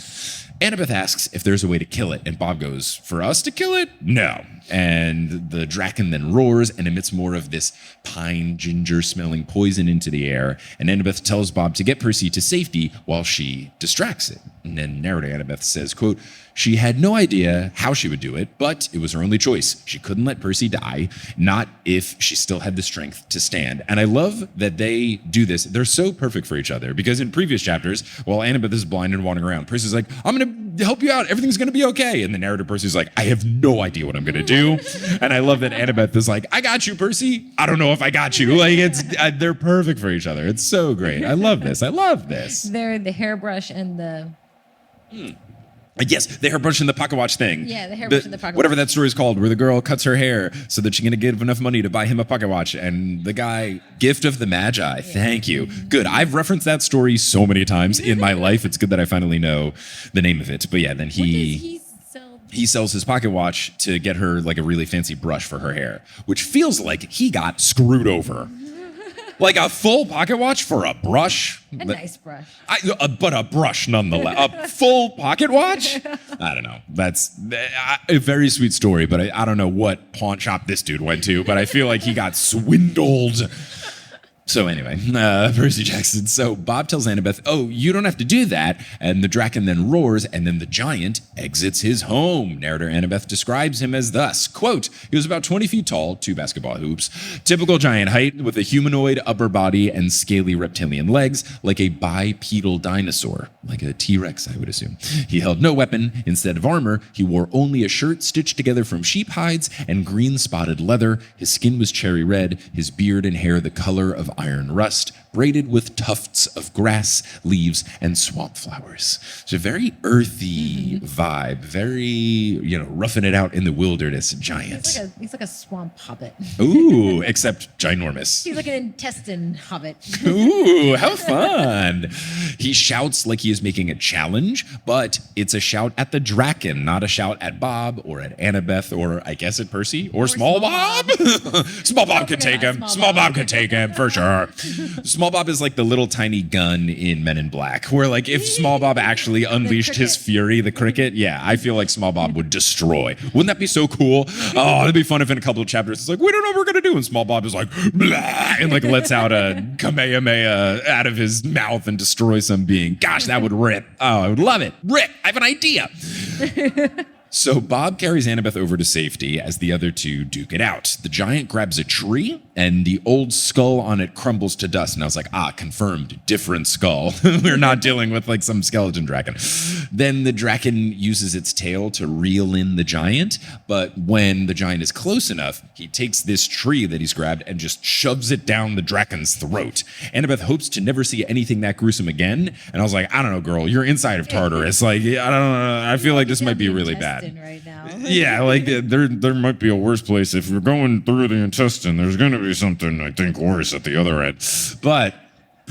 Annabeth asks if there's a way to kill it, and Bob goes, for us to kill it? No. And the Draken then roars and emits more of this pine ginger smelling poison into the air. And Annabeth tells Bob to get Percy to safety while she distracts it. And then narrator Annabeth says, quote, she had no idea how she would do it, but it was her only choice. She couldn't let Percy die, not if she still had the strength to stand. And I love that they do this. They're so perfect for each other because in previous chapters, while Annabeth is blind and wandering around, Percy's like, I'm going to help you out. Everything's going to be okay. And the narrator Percy's like, I have no idea what I'm going to do. And I love that Annabeth is like, I got you, Percy. I don't know if I got you. Like they're perfect for each other. It's so great. I love this. They're the hairbrush and the... Yes, the hairbrush and the pocket watch thing. Yeah, the hairbrush and the pocket whatever watch. that story is called, where the girl cuts her hair so that she can give enough money to buy him a pocket watch. And the guy, gift of the Magi. Yeah. Thank you. Good. I've referenced that story so many times in my life. It's good that I finally know the name of it. But yeah, then he sells his pocket watch to get her like a really fancy brush for her hair, which feels like he got screwed over. Like a full pocket watch for a brush. A nice brush. But a brush nonetheless. A full pocket watch? I don't know. That's a very sweet story, but I don't know what pawn shop this dude went to, but I feel like he got swindled. So anyway, Percy Jackson. So Bob tells Annabeth, oh, you don't have to do that. And the Draken then roars, and then the giant exits his home. Narrator Annabeth describes him as thus, quote, he was about 20 feet tall, 2 basketball hoops, typical giant height with a humanoid upper body and scaly reptilian legs, like a bipedal dinosaur, like a T-Rex, I would assume. He held no weapon. Instead of armor, he wore only a shirt stitched together from sheep hides and green spotted leather. His skin was cherry red, his beard and hair the color of iron rust, braided with tufts of grass, leaves, and swamp flowers. It's a very earthy vibe, very, roughing it out in the wilderness giant. He's like a swamp hobbit. Ooh, except ginormous. He's like an intestine hobbit. Ooh, how fun. He shouts like he is making a challenge, but it's a shout at the Draken, not a shout at Bob or at Annabeth or I guess at Percy or Small Bob. Small Bob could take him. Small Bob could take him for sure. Small Bob is like the little tiny gun in Men in Black, where like if Small Bob actually unleashed his fury, the cricket, yeah, I feel like Small Bob would destroy. Wouldn't that be so cool? Oh, it'd be fun if in a couple of chapters it's like, we don't know what we're gonna do, and Small Bob is like, blah, and like lets out a Kamehameha out of his mouth and destroys some being. Gosh, that would rip. Oh, I would love it. Rip, I have an idea. So Bob carries Annabeth over to safety as the other two duke it out. The giant grabs a tree and the old skull on it crumbles to dust. And I was like, confirmed, different skull. We're not dealing with like some skeleton dragon. Then the dragon uses its tail to reel in the giant. But when the giant is close enough, he takes this tree that he's grabbed and just shoves it down the dragon's throat. Annabeth hopes to never see anything that gruesome again. And I was like, I don't know, girl, you're inside of Tartarus. Like, I don't know. I feel like this might be really bad. Right now. Yeah, like there might be a worse place. If we're going through the intestine, there's going to be something, I think, worse at the other end. But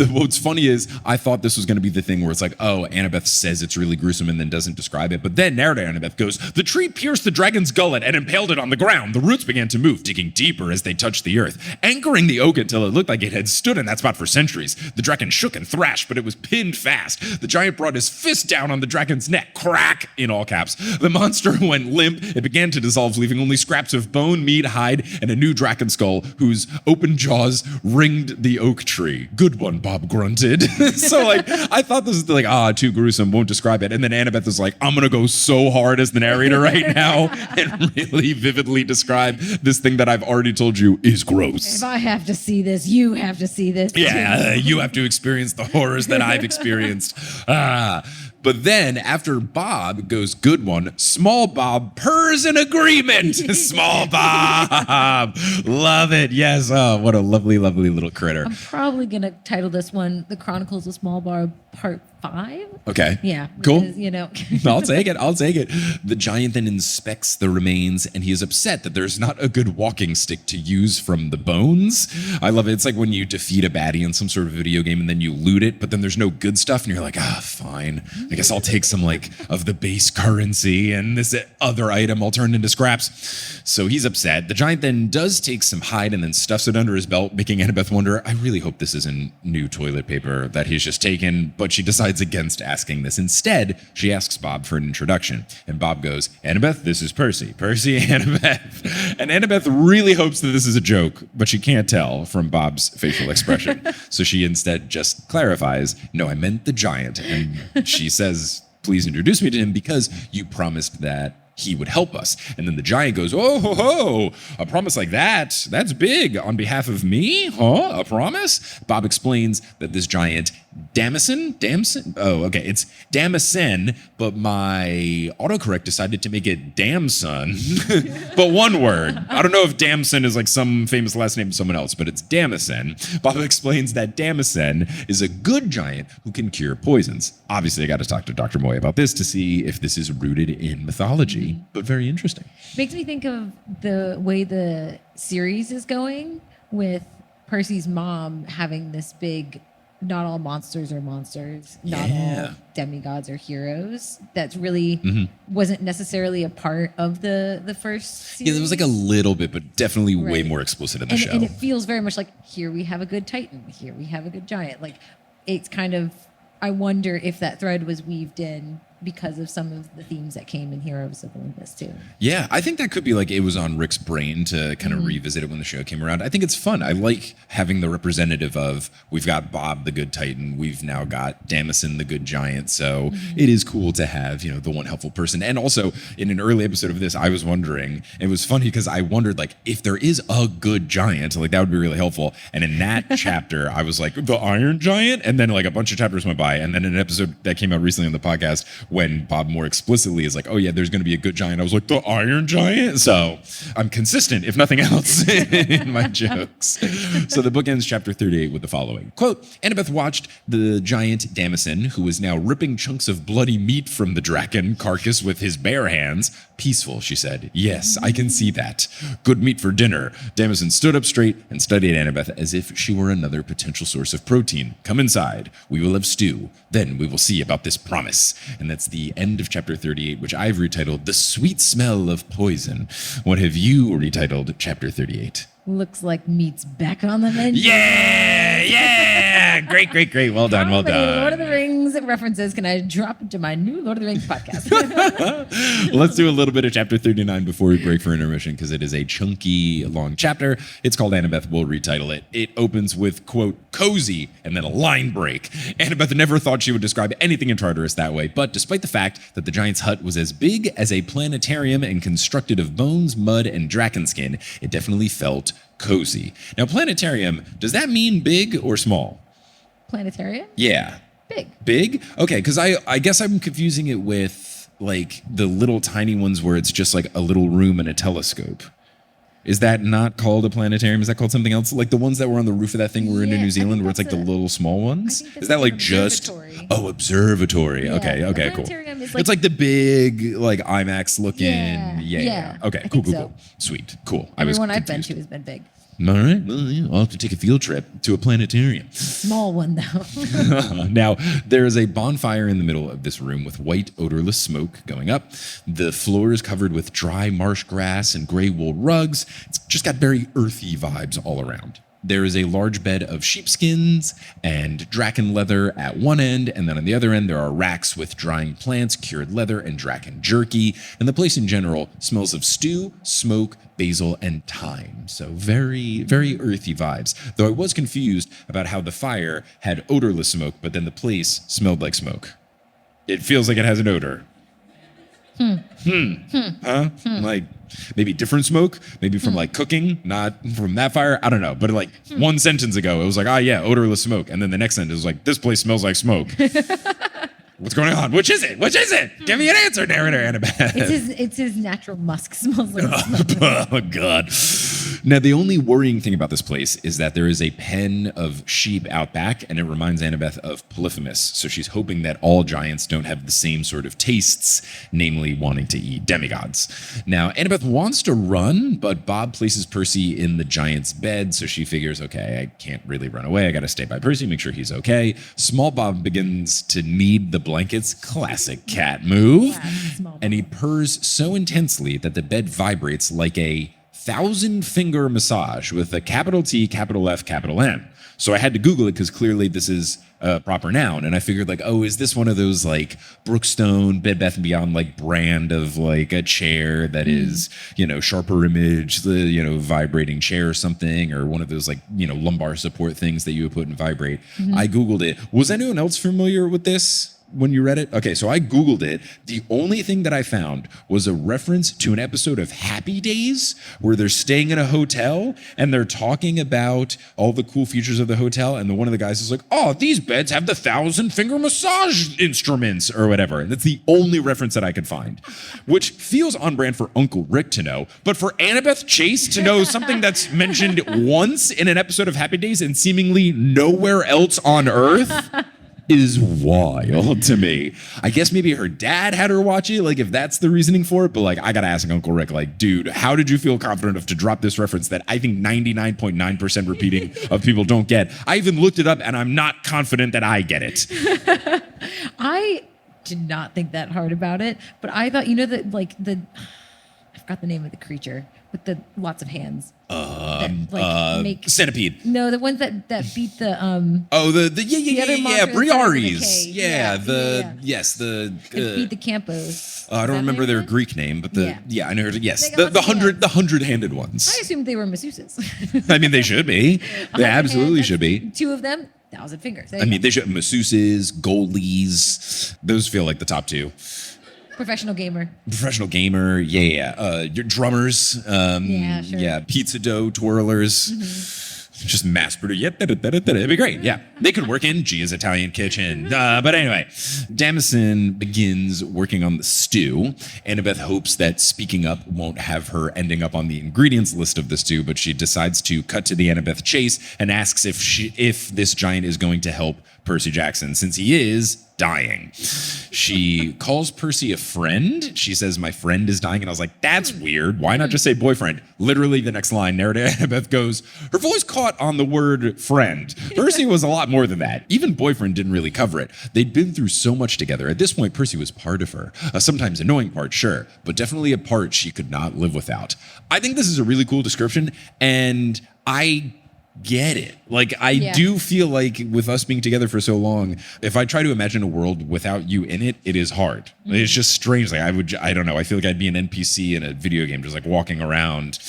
What's funny is I thought this was going to be the thing where it's like, oh, Annabeth says it's really gruesome and then doesn't describe it. But then narrator Annabeth goes, the tree pierced the dragon's gullet and impaled it on the ground. The roots began to move, digging deeper as they touched the earth, anchoring the oak until it looked like it had stood in that spot for centuries. The dragon shook and thrashed, but it was pinned fast. The giant brought his fist down on the dragon's neck. Crack, in all caps. The monster went limp. It began to dissolve, leaving only scraps of bone, meat, hide, and a new dragon skull whose open jaws ringed the oak tree. Good one, Bob grunted. So like, I thought this was like, too gruesome, won't describe it. And then Annabeth was like, I'm gonna go so hard as the narrator right now and really vividly describe this thing that I've already told you is gross. If I have to see this, you have to see this. Yeah, you have to experience the horrors that I've experienced. But then after Bob goes, good one, small Bob purrs in agreement. Small Bob. Love it. Yes. Oh, what a lovely, lovely little critter. I'm probably going to title this one The Chronicles of Small Bob Part 5. Okay. Yeah. Cool. Because, I'll take it. I'll take it. The giant then inspects the remains and he is upset that there's not a good walking stick to use from the bones. I love it. It's like when you defeat a baddie in some sort of video game and then you loot it, but then there's no good stuff and you're like, fine. I guess I'll take some like of the base currency and this other item I'll turn into scraps. So he's upset. The giant then does take some hide and then stuffs it under his belt, making Annabeth wonder, I really hope this isn't new toilet paper that he's just taken, but she decides against asking this. Instead, she asks Bob for an introduction. And Bob goes, Annabeth, this is Percy. Percy, Annabeth. And Annabeth really hopes that this is a joke, but she can't tell from Bob's facial expression. So she instead just clarifies, no, I meant the giant. And she says, please introduce me to him because you promised that he would help us. And then the giant goes, oh, ho, ho, a promise like that, that's big. On behalf of me? Huh? A promise? Bob explains that this giant, Damson? Oh, okay, it's Damson, but my autocorrect decided to make it Damson. But one word. I don't know if Damson is like some famous last name of someone else, but it's Damson. Bob explains that Damson is a good giant who can cure poisons. Obviously, I got to talk to Dr. Moy about this to see if this is rooted in mythology, but very interesting. Makes me think of the way the series is going with Percy's mom having this big, not all monsters are monsters, not all demigods are heroes. That's really wasn't necessarily a part of the first series. Yeah, there was like a little bit, but definitely way more explicit in the show. And it feels very much like, here we have a good titan, here we have a good giant. Like, it's kind of, I wonder if that thread was weaved in because of some of the themes that came in Heroes of Olympus too. Yeah, I think that could be like it was on Rick's brain to kind of revisit it when the show came around. I think it's fun. I like having the representative of, we've got Bob the good titan, we've now got Damson the good giant. So it is cool to have, the one helpful person. And also in an early episode of this, I was wondering, it was funny because I wondered like if there is a good giant, like that would be really helpful. And in that chapter, I was like, the Iron Giant? And then like a bunch of chapters went by. And then an episode that came out recently on the podcast, when Bob more explicitly is like, oh yeah, there's going to be a good giant. I was like, the Iron Giant? So I'm consistent, if nothing else, in my jokes. So the book ends chapter 38 with the following. Quote, Annabeth watched the giant Damson, who was now ripping chunks of bloody meat from the dragon carcass with his bare hands. Peaceful, she said. Yes, I can see that. Good meat for dinner. Damson stood up straight and studied Annabeth as if she were another potential source of protein. Come inside. We will have stew. Then we will see about this promise. And that's the end of chapter 38, which I've retitled The Sweet Smell of Poison. What have you retitled chapter 38? Looks like meat's back on the menu. Yeah! Great. Well done, How many Lord of the Rings references can I drop into my new Lord of the Rings podcast? Let's do a little bit of chapter 39 before we break for intermission, because it is a chunky, long chapter. It's called Annabeth. We'll retitle it. It opens with, quote, cozy, and then a line break. Annabeth never thought she would describe anything in Tartarus that way, but despite the fact that the giant's hut was as big as a planetarium and constructed of bones, mud, and dragon skin, it definitely felt cozy. Now, planetarium, does that mean big or small? Planetarium? Yeah. Big? Okay, because I guess I'm confusing it with like the little tiny ones where it's just like a little room and a telescope. Is that not called a planetarium? Is that called something else? Like the ones that were on the roof of that thing were in New Zealand where it's like the little small ones? Is that like just... observatory. Yeah. Okay, cool. It's like the big, like IMAX looking. Yeah. Okay, cool. Sweet, cool. Everyone I've been to has been big. All right. Well, yeah, I'll have to take a field trip to a planetarium. Small one, though. Now, there is a bonfire in the middle of this room with white, odorless smoke going up. The floor is covered with dry marsh grass and gray wool rugs. It's just got very earthy vibes all around. There is a large bed of sheepskins and draken leather at one end, and then on the other end there are racks with drying plants, cured leather, and draken jerky. And the place in general smells of stew, smoke, basil, and thyme. So very, very earthy vibes. Though I was confused about how the fire had odorless smoke, but then the place smelled like smoke. It feels like it has an odor. Huh? Like maybe different smoke, maybe from like cooking, not from that fire. I don't know. But like one sentence ago, it was like, yeah, odorless smoke. And then the next sentence was like, this place smells like smoke. What's going on? Which is it? Which is it? Give me an answer, narrator Annabeth. It's his natural musk. Smells like smoke. Oh, God. Now, the only worrying thing about this place is that there is a pen of sheep out back, and it reminds Annabeth of Polyphemus. So she's hoping that all giants don't have the same sort of tastes, namely wanting to eat demigods. Now, Annabeth wants to run, but Bob places Percy in the giant's bed, so she figures, okay, I can't really run away. I got to stay by Percy, make sure he's okay. Small Bob begins to knead the blankets. Classic cat move. And he purrs so intensely that the bed vibrates like a 1,000-finger massage with a capital T, capital F, capital M. So I had to Google it because clearly this is a proper noun. And I figured like, oh, is this one of those like Brookstone, Bed Bath & Beyond like brand of like a chair that is, sharper image, the, vibrating chair or something, or one of those like, lumbar support things that you would put in vibrate. I Googled it. Was anyone else familiar with this when you read it? Okay, so I Googled it. The only thing that I found was a reference to an episode of Happy Days where they're staying in a hotel and they're talking about all the cool features of the hotel. And one of the guys is like, oh, these beds have the 1,000-finger massage instruments or whatever. And that's the only reference that I could find, which feels on brand for Uncle Rick to know. But for Annabeth Chase to know something that's mentioned once in an episode of Happy Days and seemingly nowhere else on Earth is wild to me. I guess maybe her dad had her watch it, like if that's the reasoning for it, but like I gotta ask Uncle Rick, like, dude, how did you feel confident enough to drop this reference that I think 99.9% repeating of people don't get? I even looked it up and I'm not confident that I get it. I did not think that hard about it, but I thought, I forgot the name of the creature with the lots of hands. Centipede. No, the ones that beat the Briaris. Beat the Campos. I don't remember their Greek name, but I know. Yes, the 100-handed ones. I assumed they were masseuses. I mean, they should be. They absolutely should be. 2 of them, 1,000 fingers. They should masseuses, goalies. Those feel like the top 2. Professional gamer. Your drummers. Sure. Pizza dough twirlers. Just mass produce. It'd be great. Yeah. They could work in Gia's Italian kitchen. But anyway, Damison begins working on the stew. Annabeth hopes that speaking up won't have her ending up on the ingredients list of the stew, but she decides to cut to the Annabeth Chase and asks if this giant is going to help Percy Jackson, since he is dying. She calls Percy a friend. She says, my friend is dying. And I was like, that's weird. Why not just say boyfriend? Literally the next line, narrator Annabeth goes, her voice caught on the word friend. Percy was a lot more than that. Even boyfriend didn't really cover it. They'd been through so much together. At this point, Percy was part of her. A sometimes annoying part, sure, but definitely a part she could not live without. I think this is a really cool description, and I get it. Like, I do feel like with us being together for so long, if I try to imagine a world without you in it, it is hard. It's just strange. Like I don't know. I feel like I'd be an NPC in a video game, just like walking around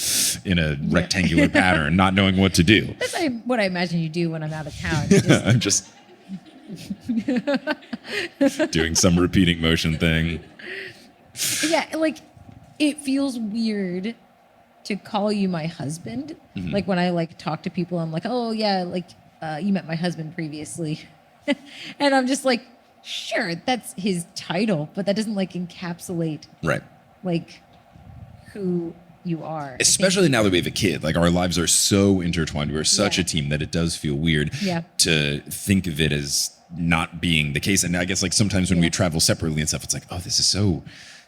in a rectangular pattern, not knowing what to do. That's what I imagine you do when I'm out of town. I'm just doing some repeating motion thing. Yeah, like it feels weird to call you my husband. Like when I talk to people, I'm like, oh yeah, you met my husband previously. And I'm just like, sure, that's his title, but that doesn't encapsulate who you are. Especially now that we have a kid. Like, our lives are so intertwined. We're such a team that it does feel weird to think of it as not being the case. And I guess sometimes when we travel separately and stuff, it's like, oh, this is so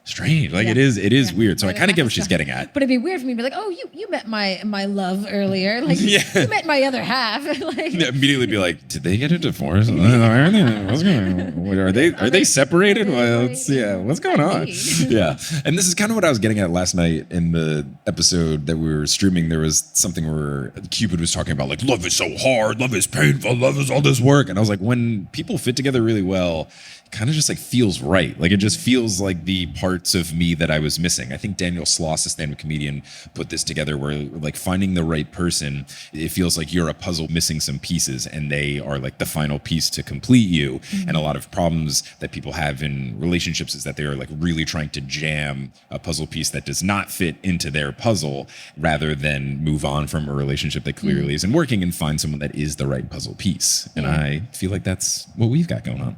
strange. Like Yeah. it is weird. So I Yeah, kind of get what that's she's getting at. But it'd be weird for me to be like, oh, you met my love earlier. Like, Yeah. you met my other half. Like, Yeah, immediately be like, did they get a divorce? What's going on? Are they separated? Well, what's going on? Yeah. And this is kind of what I was getting at last night in the episode that we were streaming. There was something where Cupid was talking about like, love is so hard, love is painful, love is all this work. And I was like, when people fit together really well, it kind of just like feels right. Like it just feels like the parts of me that I was missing. I think Daniel Sloss, a stand-up comedian, put this together where like finding the right person, it feels like you're a puzzle missing some pieces and they are like the final piece to complete you. Mm-hmm. And a lot of problems that people have in relationships is that they're like really trying to jam a puzzle piece that does not fit into their puzzle rather than move on from a relationship that clearly isn't working and find someone that is the right puzzle piece. And I feel like that's what we've got going on.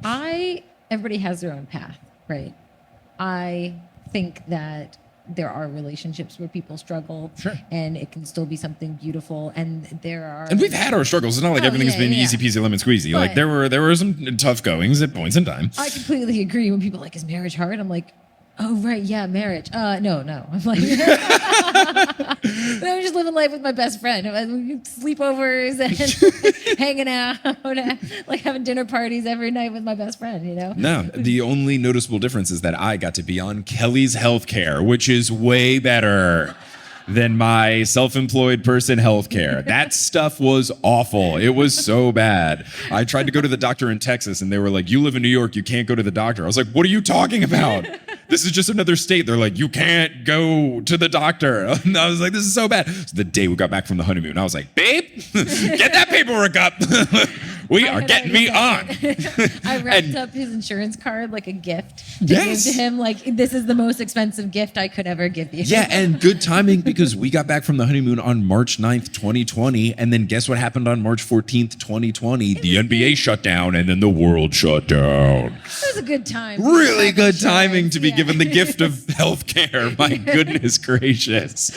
Everybody has their own path, right? I think that there are relationships where people struggle, and it can still be something beautiful. And we've had our struggles. It's not like everything's been easy peasy lemon squeezy. But like there were some tough goings at points in time. I completely agree. When people are like, is marriage hard? I'm like, oh right, yeah, marriage. No. I'm like, I'm just living life with my best friend. Sleepovers and hanging out, like having dinner parties every night with my best friend. You know. No, the only noticeable difference is that I got to be on Kelly's healthcare, which is way better than my self-employed person healthcare. That stuff was awful. It was so bad. I tried to go to the doctor in Texas and they were like, you live in New York, you can't go to the doctor. I was like, what are you talking about? This is just another state. They're like, you can't go to the doctor. And I was like, this is so bad. So the day we got back from the honeymoon, I was like, babe, get that paperwork up. We are getting me on. I wrapped up his insurance card like a gift to give to him. Like, this is the most expensive gift I could ever give you. Yeah, and good timing because we got back from the honeymoon on March 9th, 2020. And then guess what happened on March 14th, 2020? The NBA shut down and then the world shut down. It was a good time. Really good timing to be given the gift of healthcare. My goodness gracious.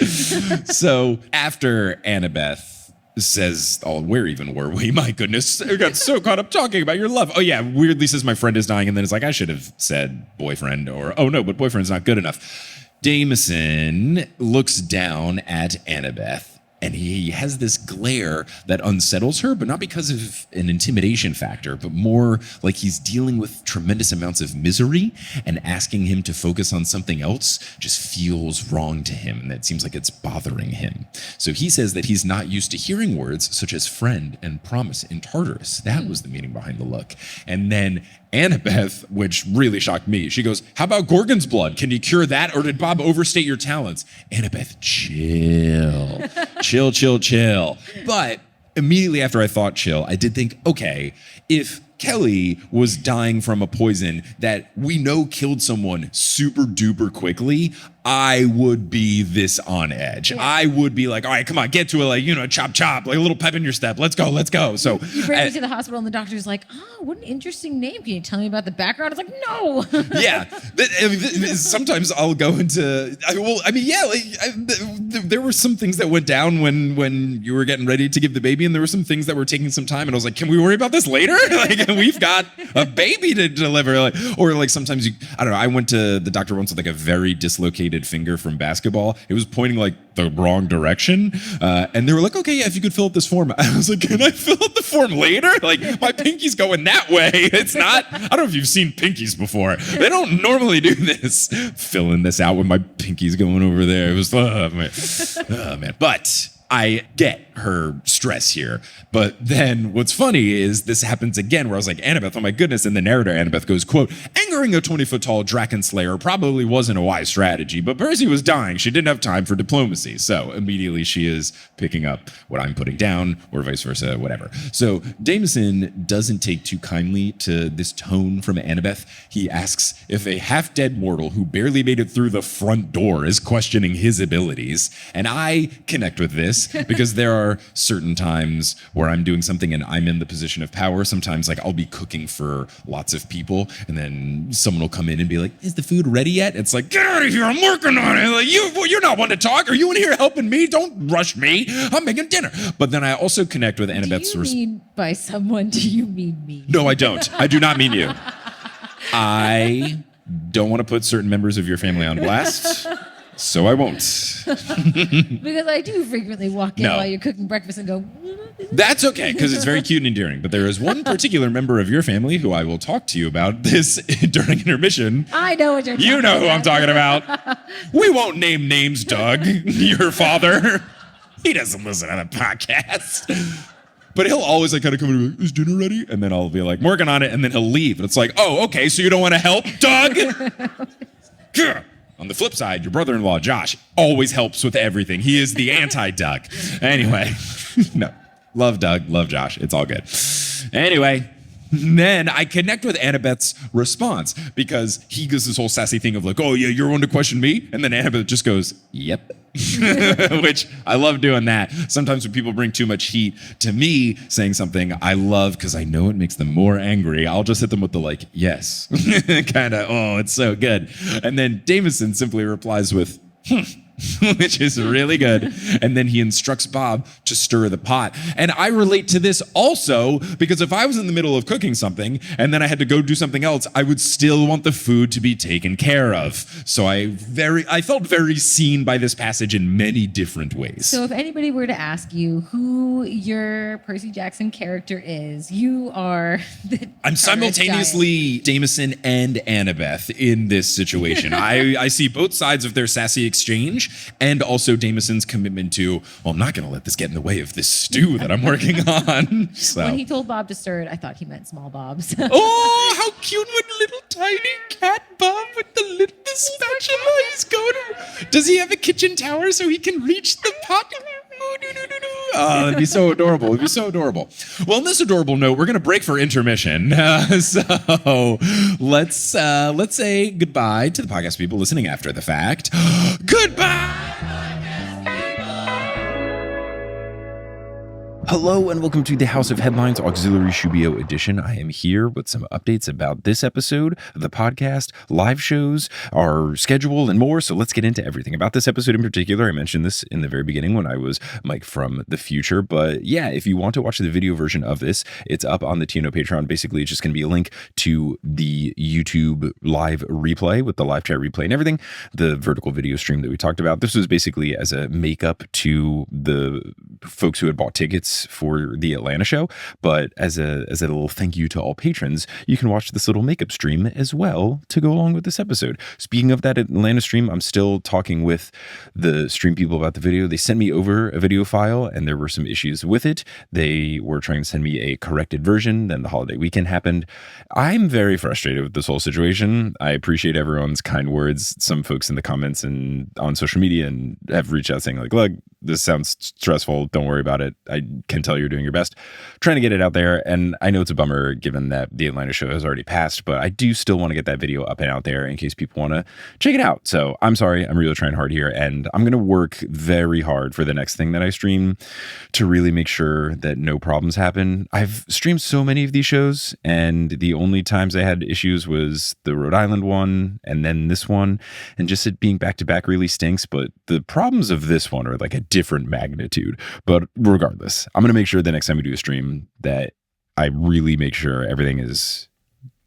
So after Annabeth says, oh, where even were we? My goodness. I got so caught up talking about your love. Oh, yeah. Weirdly says my friend is dying. And then it's like, I should have said boyfriend or, oh, no, but boyfriend's not good enough. Jameson looks down at Annabeth. And he has this glare that unsettles her, but not because of an intimidation factor, but more like he's dealing with tremendous amounts of misery, and asking him to focus on something else just feels wrong to him. And it seems like it's bothering him. So he says that he's not used to hearing words such as friend and promise in Tartarus. That was the meaning behind the look. And then Annabeth, which really shocked me, she goes, how about Gorgon's blood? Can you cure that? Or did Bob overstate your talents? Annabeth, chill. But immediately after I thought chill, I did think, okay, if Kelly was dying from a poison that we know killed someone super duper quickly, I would be this on edge. Yeah. I would be like, all right, come on, get to it, like, chop, like a little pep in your step. Let's go. So you bring me to the hospital and the doctor's like, oh, what an interesting name. Can you tell me about the background? I was like, no. Yeah. Sometimes I'll go into, there were some things that went down when you were getting ready to give the baby, and there were some things that were taking some time, and I was like, can we worry about this later? Like, we've got a baby to deliver. Or sometimes I don't know, I went to the doctor once with like a very dislocated finger from basketball. It was pointing like the wrong direction. And they were like, okay, yeah, if you could fill out this form. I was like, can I fill out the form later? Like, my pinky's going that way. It's not, I don't know if you've seen pinkies before. They don't normally do this. Filling this out when my pinky's going over there. It was, oh man. But I get her stress here. But then what's funny is this happens again where I was like, Annabeth, oh my goodness. And the narrator, Annabeth, goes, quote, angering a 20-foot-tall Draken Slayer probably wasn't a wise strategy, but Percy was dying. She didn't have time for diplomacy. So immediately she is picking up what I'm putting down, or vice versa, whatever. So Jameson doesn't take too kindly to this tone from Annabeth. He asks if a half-dead mortal who barely made it through the front door is questioning his abilities. And I connect with this because there are certain times where I'm doing something and I'm in the position of power. Sometimes like I'll be cooking for lots of people and then someone will come in and be like, is the food ready yet? It's like, get out of here, I'm working on it. Like, you're not one to talk. Are you in here helping me? Don't rush me. I'm making dinner. But then I also connect with Annabeth's... Do you mean by someone, do you mean me? No, I don't. I do not mean you. I don't want to put certain members of your family on blast, so I won't. Because I do frequently walk in No. while you're cooking breakfast and go, That's okay, because it's very cute and endearing. But there is one particular member of your family who I will talk to you about this during intermission. I know what you're talking about. You know who I'm talking about. We won't name names, Doug, your father. He doesn't listen to the podcast. But he'll always like kind of come in and be like, is dinner ready? And then I'll be like, working on it. And then he'll leave. And it's like, oh, okay, so you don't want to help, Doug? On the flip side, your brother-in-law, Josh, always helps with everything. He is the anti-Doug. Anyway, no. Love Doug, love Josh. It's all good. Anyway, then I connect with Annabeth's response because he does this whole sassy thing of like, oh, yeah, you're one to question me? And then Annabeth just goes, yep. Which I love doing that. Sometimes when people bring too much heat to me saying something I love because I know it makes them more angry, I'll just hit them with the like, yes. Kind of, oh, it's so good. And then Davison simply replies with, which is really good. And then he instructs Bob to stir the pot. And I relate to this also because if I was in the middle of cooking something and then I had to go do something else, I would still want the food to be taken care of. So I felt very seen by this passage in many different ways. So if anybody were to ask you who your Percy Jackson character is, you are the I'm Tartarus simultaneously Jameson and Annabeth in this situation. I see both sides of their sassy exchange and also Jameson's commitment to, well, I'm not going to let this get in the way of this stew that I'm working on. So. When he told Bob to stir it, I thought he meant small Bob's. Oh, how cute with little tiny cat Bob with the little spatula. He's going to, does he have a kitchen tower so he can reach the pot? Oh, it'd be so adorable. It'd be so adorable. Well, on this adorable note, we're going to break for intermission. So let's say goodbye to the podcast people listening after the fact. Goodbye. Hello and welcome to the House of Headlines Auxiliary Shubio edition. I am here with some updates about this episode of the podcast, live shows, our schedule, and more. So let's get into everything about this episode in particular. I mentioned this in the very beginning when I was Mike from the future. But yeah, if you want to watch the video version of this, it's up on the TNO Patreon. Basically, it's just going to be a link to the YouTube live replay with the live chat replay and everything, the vertical video stream that we talked about. This was basically as a makeup to the folks who had bought tickets for the Atlanta show, but as a little thank you to all patrons, you can watch this little makeup stream as well to go along with this episode. Speaking of that Atlanta stream, I'm still talking with the stream people about the video. They sent me over a video file and there were some issues with it. They were trying to send me a corrected version. Then the holiday weekend happened. I'm very frustrated with this whole situation. I appreciate everyone's kind words. Some folks in the comments and on social media and have reached out saying like, look, this sounds stressful. Don't worry about it. I can tell you're doing your best trying to get it out there. And I know it's a bummer given that the Atlanta show has already passed, but I do still want to get that video up and out there in case people want to check it out. So I'm sorry. I'm really trying hard here and I'm going to work very hard for the next thing that I stream to really make sure that no problems happen. I've streamed so many of these shows and the only times I had issues was the Rhode Island one and then this one, and just it being back to back really stinks. But the problems of this one are like a different magnitude. But regardless, I'm going to make sure the next time we do a stream that I really make sure everything is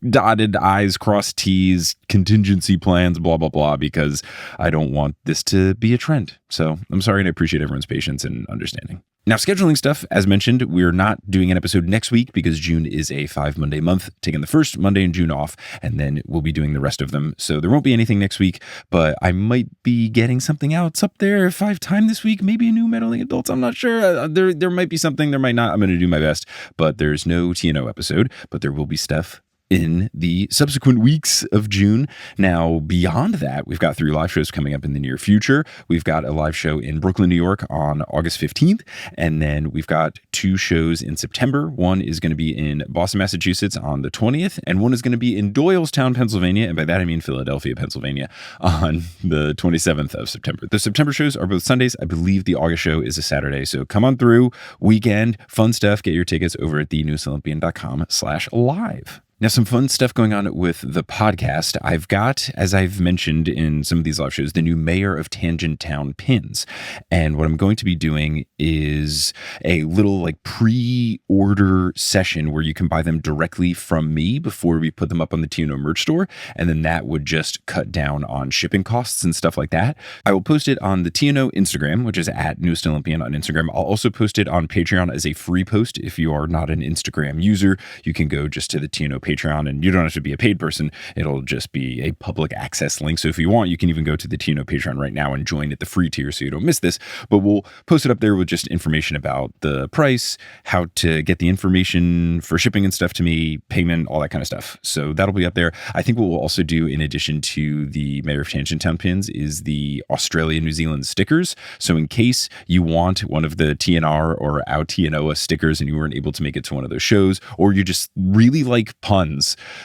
dotted I's, crossed T's, contingency plans, blah, blah, blah, because I don't want this to be a trend. So I'm sorry and I appreciate everyone's patience and understanding. Now, scheduling stuff, as mentioned, we're not doing an episode next week because June is a 5-Monday month, taking the first Monday in June off, and then we'll be doing the rest of them. So there won't be anything next week, but I might be getting something out. It's up there 5 times this week, maybe a new Meddling Adults. I'm not sure. There might be something, there might not. I'm going to do my best, but there's no TNO episode, but there will be stuff in the subsequent weeks of June. Now, beyond that, we've got 3 live shows coming up in the near future. We've got a live show in Brooklyn, New York on August 15th. And then we've got 2 shows in September. One is going to be in Boston, Massachusetts on the 20th. And one is going to be in Doylestown, Pennsylvania. And by that, I mean Philadelphia, Pennsylvania on the 27th of September. The September shows are both Sundays. I believe the August show is a Saturday. So come on through, weekend, fun stuff. Get your tickets over at thenewsolympian.com/live. Now, some fun stuff going on with the podcast. I've got, as I've mentioned in some of these live shows, the new Mayor of Tangent Town pins. And what I'm going to be doing is a little like pre-order session where you can buy them directly from me before we put them up on the TNO merch store. And then that would just cut down on shipping costs and stuff like that. I will post it on the TNO Instagram, which is at Newest Olympian on Instagram. I'll also post it on Patreon as a free post. If you are not an Instagram user, you can go just to the TNO Patreon, and you don't have to be a paid person. It'll just be a public access link. So if you want, you can even go to the TNO Patreon right now and join at the free tier so you don't miss this. But we'll post it up there with just information about the price, how to get the information for shipping and stuff to me, payment, all that kind of stuff. So that'll be up there. I think what we'll also do in addition to the Mayor of Tangent Town pins is the Australia, New Zealand stickers. So in case you want one of the TNR or Aotearoa stickers and you weren't able to make it to one of those shows, or you just really like puns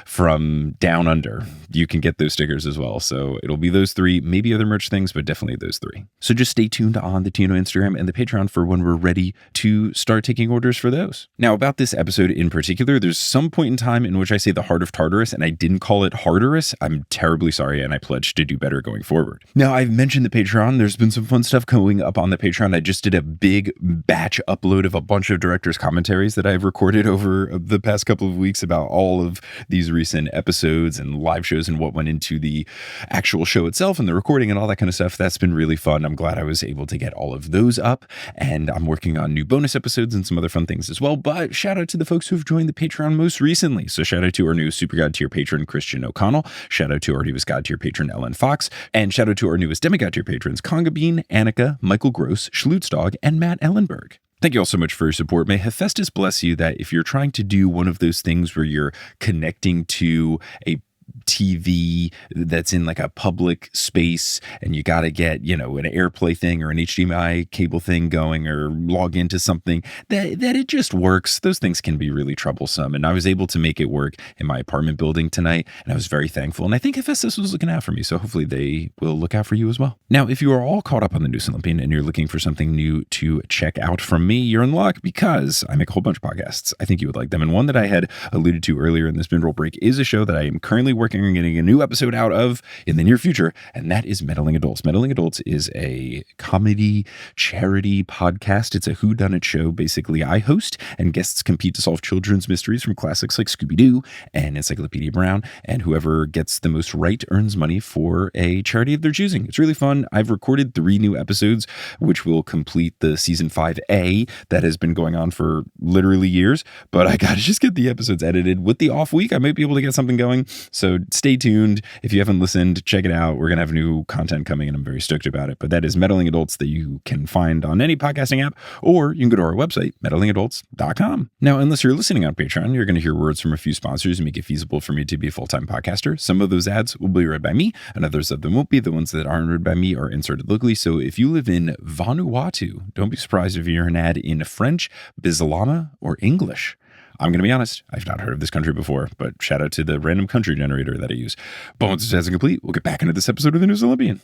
from down under, you can get those stickers as well. So it'll be those three, maybe other merch things, but definitely those three. So just stay tuned on the TNO Instagram and the Patreon for when we're ready to start taking orders for those. Now, about this episode in particular, there's some point in time in which I say the Heart of Tartarus and I didn't call it Hartarus. I'm terribly sorry, and I pledge to do better going forward. Now, I've mentioned the Patreon. There's been some fun stuff going up on the Patreon. I just did a big batch upload of a bunch of directors' commentaries that I've recorded over the past couple of weeks about all of these recent episodes and live shows and what went into the actual show itself and the recording and all that kind of stuff. That's been really fun. I'm glad I was able to get all of those up, and I'm working on new bonus episodes and some other fun things as well. But shout out to the folks who've joined the Patreon most recently. So shout out to our new Super God tier patron, Christian O'Connell. Shout out to our newest God tier patron, Ellen Fox. And shout out to our newest Demigod tier patrons, Conga Bean, Annika, Michael Gross, Schlutzdog, and Matt Ellenberg. Thank you all so much for your support. May Hephaestus bless you that if you're trying to do one of those things where you're connecting to a TV that's in like a public space and you got to get, an AirPlay thing or an HDMI cable thing going or log into something, that it just works. Those things can be really troublesome. And I was able to make it work in my apartment building tonight, and I was very thankful. And I think Hephaestus was looking out for me, so hopefully they will look out for you as well. Now, if you are all caught up on the Newest Olympian and you're looking for something new to check out from me, you're in luck because I make a whole bunch of podcasts. I think you would like them. And one that I had alluded to earlier in this mid-roll break is a show that I am currently working on getting a new episode out of in the near future, and that is Meddling Adults. Meddling Adults is a comedy charity podcast. It's a whodunit show. Basically, I host and guests compete to solve children's mysteries from classics like Scooby-Doo and Encyclopedia Brown, and whoever gets the most right earns money for a charity of their choosing. It's really fun. I've recorded 3 new episodes, which will complete the season 5A that has been going on for literally years, but I gotta just get the episodes edited. With the off week, I might be able to get something going, so stay tuned. If you haven't listened, check it out. We're going to have new content coming, and I'm very stoked about it. But that is Meddling Adults that you can find on any podcasting app, or you can go to our website, meddlingadults.com. Now, unless you're listening on Patreon, you're going to hear words from a few sponsors and make it feasible for me to be a full-time podcaster. Some of those ads will be read by me, and others of them won't be. The ones that aren't read by me are inserted locally. So if you live in Vanuatu, don't be surprised if you hear an ad in French, Bisalama, or English. I'm going to be honest, I've not heard of this country before, but shout out to the random country generator that I use. But once this has complete, we'll get back into this episode of the Newest Olympian.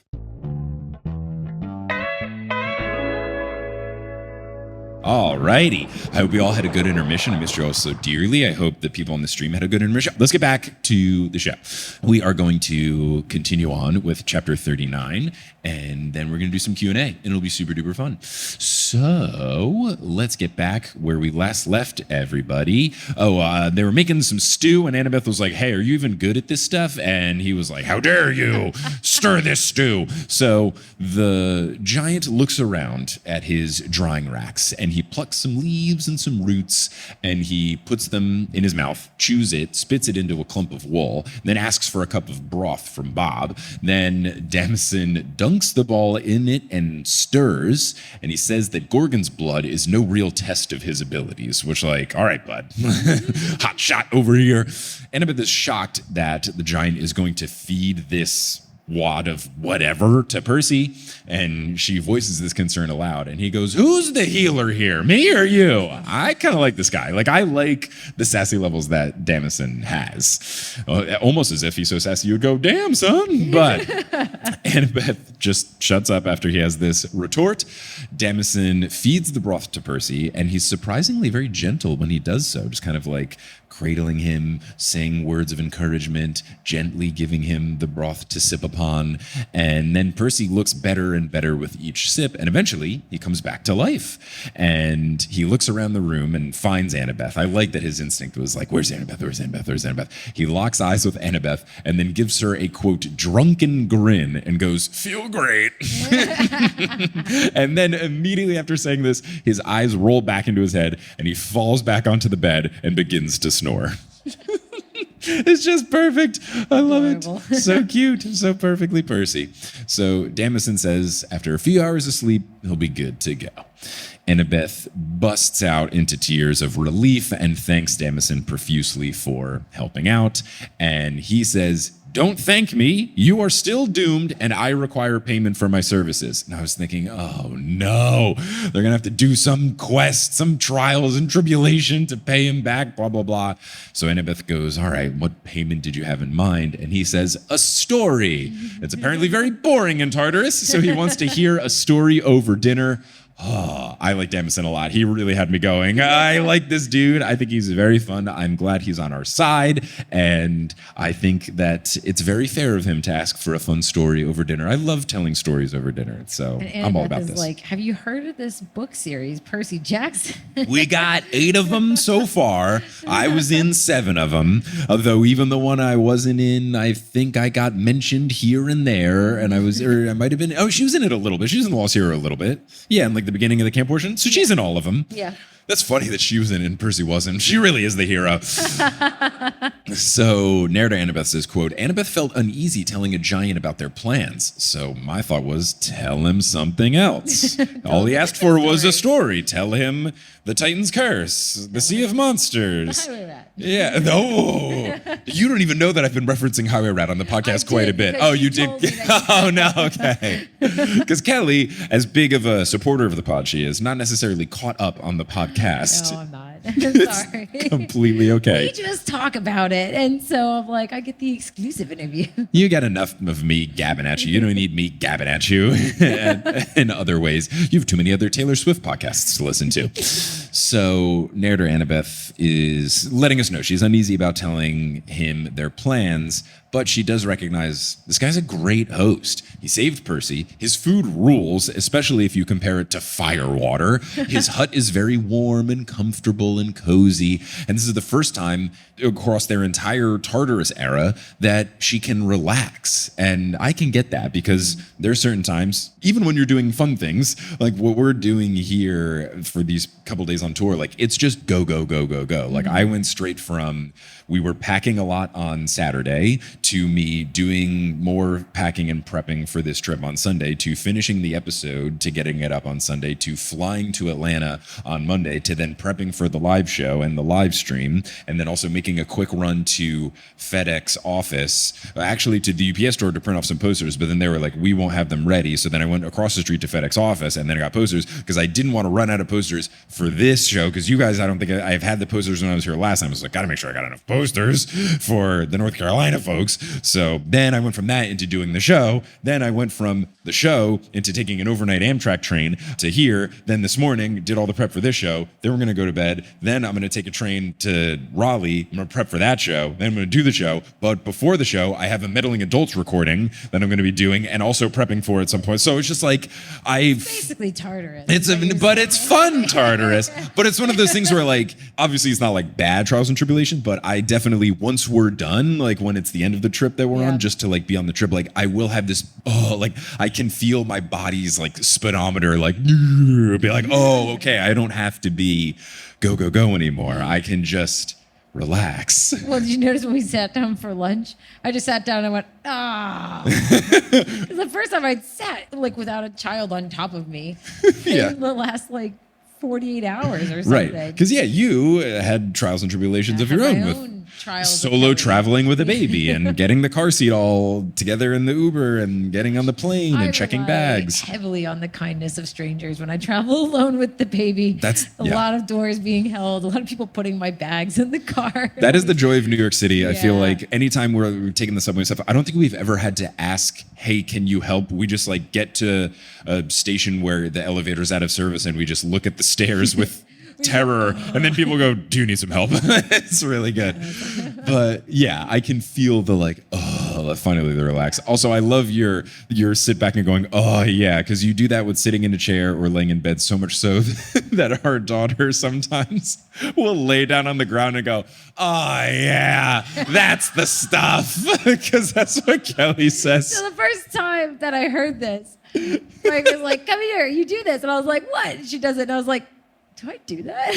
All righty. I hope we all had a good intermission. I missed you all so dearly. I hope that people on the stream had a good intermission. Let's get back to the show. We are going to continue on with chapter 39, and then we're going to do some Q&A, and it'll be super duper fun. So let's get back where we last left everybody. They were making some stew, and Annabeth was like, hey, are you even good at this stuff? And he was like, how dare you stir this stew? So the giant looks around at his drying racks, and he plucks some leaves and some roots, and he puts them in his mouth, chews it, spits it into a clump of wool, then asks for a cup of broth from Bob. Then Damson dunks the ball in it and stirs, and he says that Gorgon's blood is no real test of his abilities, which, like, all right, bud, hot shot over here. Annabeth is shocked that the giant is going to feed this wad of whatever to Percy, and she voices this concern aloud, and he goes, who's the healer here, me or you? I kind of like this guy. Like, I like the sassy levels that Damson has, almost as if he's so sassy you would go, damn son. But Annabeth just shuts up after he has this retort. Damson feeds the broth to Percy, and he's surprisingly very gentle when he does so, just kind of like cradling him, saying words of encouragement, gently giving him the broth to sip upon. And then Percy looks better and better with each sip, and eventually he comes back to life. And he looks around the room and finds Annabeth. I like that his instinct was like, where's Annabeth? Where's Annabeth? Where's Annabeth? He locks eyes with Annabeth and then gives her a, quote, drunken grin and goes, feel great. And then immediately after saying this, his eyes roll back into his head and he falls back onto the bed and begins to snore. It's just perfect. I love Adorable. it. So cute. So perfectly Percy. So Damison says after a few hours of sleep, he'll be good to go. Annabeth busts out into tears of relief and thanks Damison profusely for helping out. And he says, don't thank me. You are still doomed, and I require payment for my services. And I was thinking, oh no, they're going to have to do some quest, some trials and tribulation to pay him back, blah, blah, blah. So Annabeth goes, all right, what payment did you have in mind? And he says, a story. It's apparently very boring in Tartarus, so he wants to hear a story over dinner. Oh, I like Damison a lot. He really had me going. I like this dude. I think he's very fun. I'm glad he's on our side. And I think that it's very fair of him to ask for a fun story over dinner. I love telling stories over dinner. So And I'm all Annabeth about is this. like, have you heard of this book series, Percy Jackson? We got 8 of them so far. I was in 7 of them. Although even the one I wasn't in, I think I got mentioned here and there. And I might have been, she was in it a little bit. She was in the Lost Hero a little bit. Yeah, and like the beginning of the camp portion. So she's in all of them. Yeah. That's funny that she was in it and Percy wasn't. She really is the hero. So narrator Annabeth says, quote, Annabeth felt uneasy telling a giant about their plans. So my thought was, tell him something else. All he asked for was a story. Tell him the Titan's Curse, the Sea of Monsters. The Highway Rat. Yeah. No. You don't even know that I've been referencing Highway Rat on the podcast quite a bit. because Oh, you you did? told me that you Oh, no. Okay. Because Kelly, as big of a supporter of the pod she is, not necessarily caught up on the podcast. No, I'm not. I'm sorry. Completely okay. We just talk about it. And so I'm like, I get the exclusive interview. You got enough of me gabbing at you. You don't need me gabbing at you in other ways. You have too many other Taylor Swift podcasts to listen to. So narrator Annabeth is letting us know she's uneasy about telling him their plans, but she does recognize this guy's a great host. He saved Percy. His food rules, especially if you compare it to Firewater. His hut is very warm and comfortable and cozy. And this is the first time across their entire Tartarus era that she can relax. And I can get that because there are certain times, even when you're doing fun things, like what we're doing here for these couple days on tour, like it's just go, go, go, go, go. Like I went straight from, we were packing a lot on Saturday to me doing more packing and prepping for this trip on Sunday to finishing the episode to getting it up on Sunday to flying to Atlanta on Monday to then prepping for the live show and the live stream and then also making a quick run to FedEx office, actually to the UPS store to print off some posters, but then they were like, we won't have them ready. So then I went across the street to FedEx office and then I got posters because I didn't want to run out of posters for this show because you guys, I don't think I've had the posters when I was here last time. I was like, gotta make sure I got enough posters for the North Carolina folks. So then I went from that into doing the show. Then I went from the show into taking an overnight Amtrak train to here. Then this morning did all the prep for this show. Then we're going to go to bed. Then I'm going to take a train to Raleigh. I'm going to prep for that show. Then I'm going to do the show. But before the show, I have a Meddling Adults recording that I'm going to be doing and also prepping for at some point. So it's just like Basically Tartarus. but it's fun Tartarus. But it's one of those things where like, obviously it's not like bad trials and tribulations, but I definitely, once we're done, like when it's the end of the trip that we're on, just to like be on the trip, like I will have this, like I can feel my body's like speedometer, like be like, oh, okay, I don't have to be go, go, go anymore. I can just relax. Well, did you notice when we sat down for lunch? I just sat down and I went, It's the first time I'd sat like without a child on top of me in the last like 48 hours or something. Right. Because, you had trials and tribulations of your own with solo traveling with a baby and getting the car seat all together in the Uber and getting on the plane and checking bags. Heavily on the kindness of strangers when I travel alone with the baby. That's a lot of doors being held, a lot of people putting my bags in the car. That is the joy of New York City. I feel like anytime we're taking the subway and stuff, I don't think we've ever had to ask, hey, can you help? We just like get to a station where the elevator's out of service and we just look at the stairs with terror. And then people go, do you need some help? It's really good. But yeah, I can feel the like, oh, finally the relax. Also, I love your sit back and going, oh yeah, because you do that with sitting in a chair or laying in bed so much so that our daughter sometimes will lay down on the ground and go, oh yeah, that's the stuff. Because that's what Kelly says. So the first time that I heard this, Mike was like, come here, you do this. And I was like, what? And she does it. And I was like, do I do that?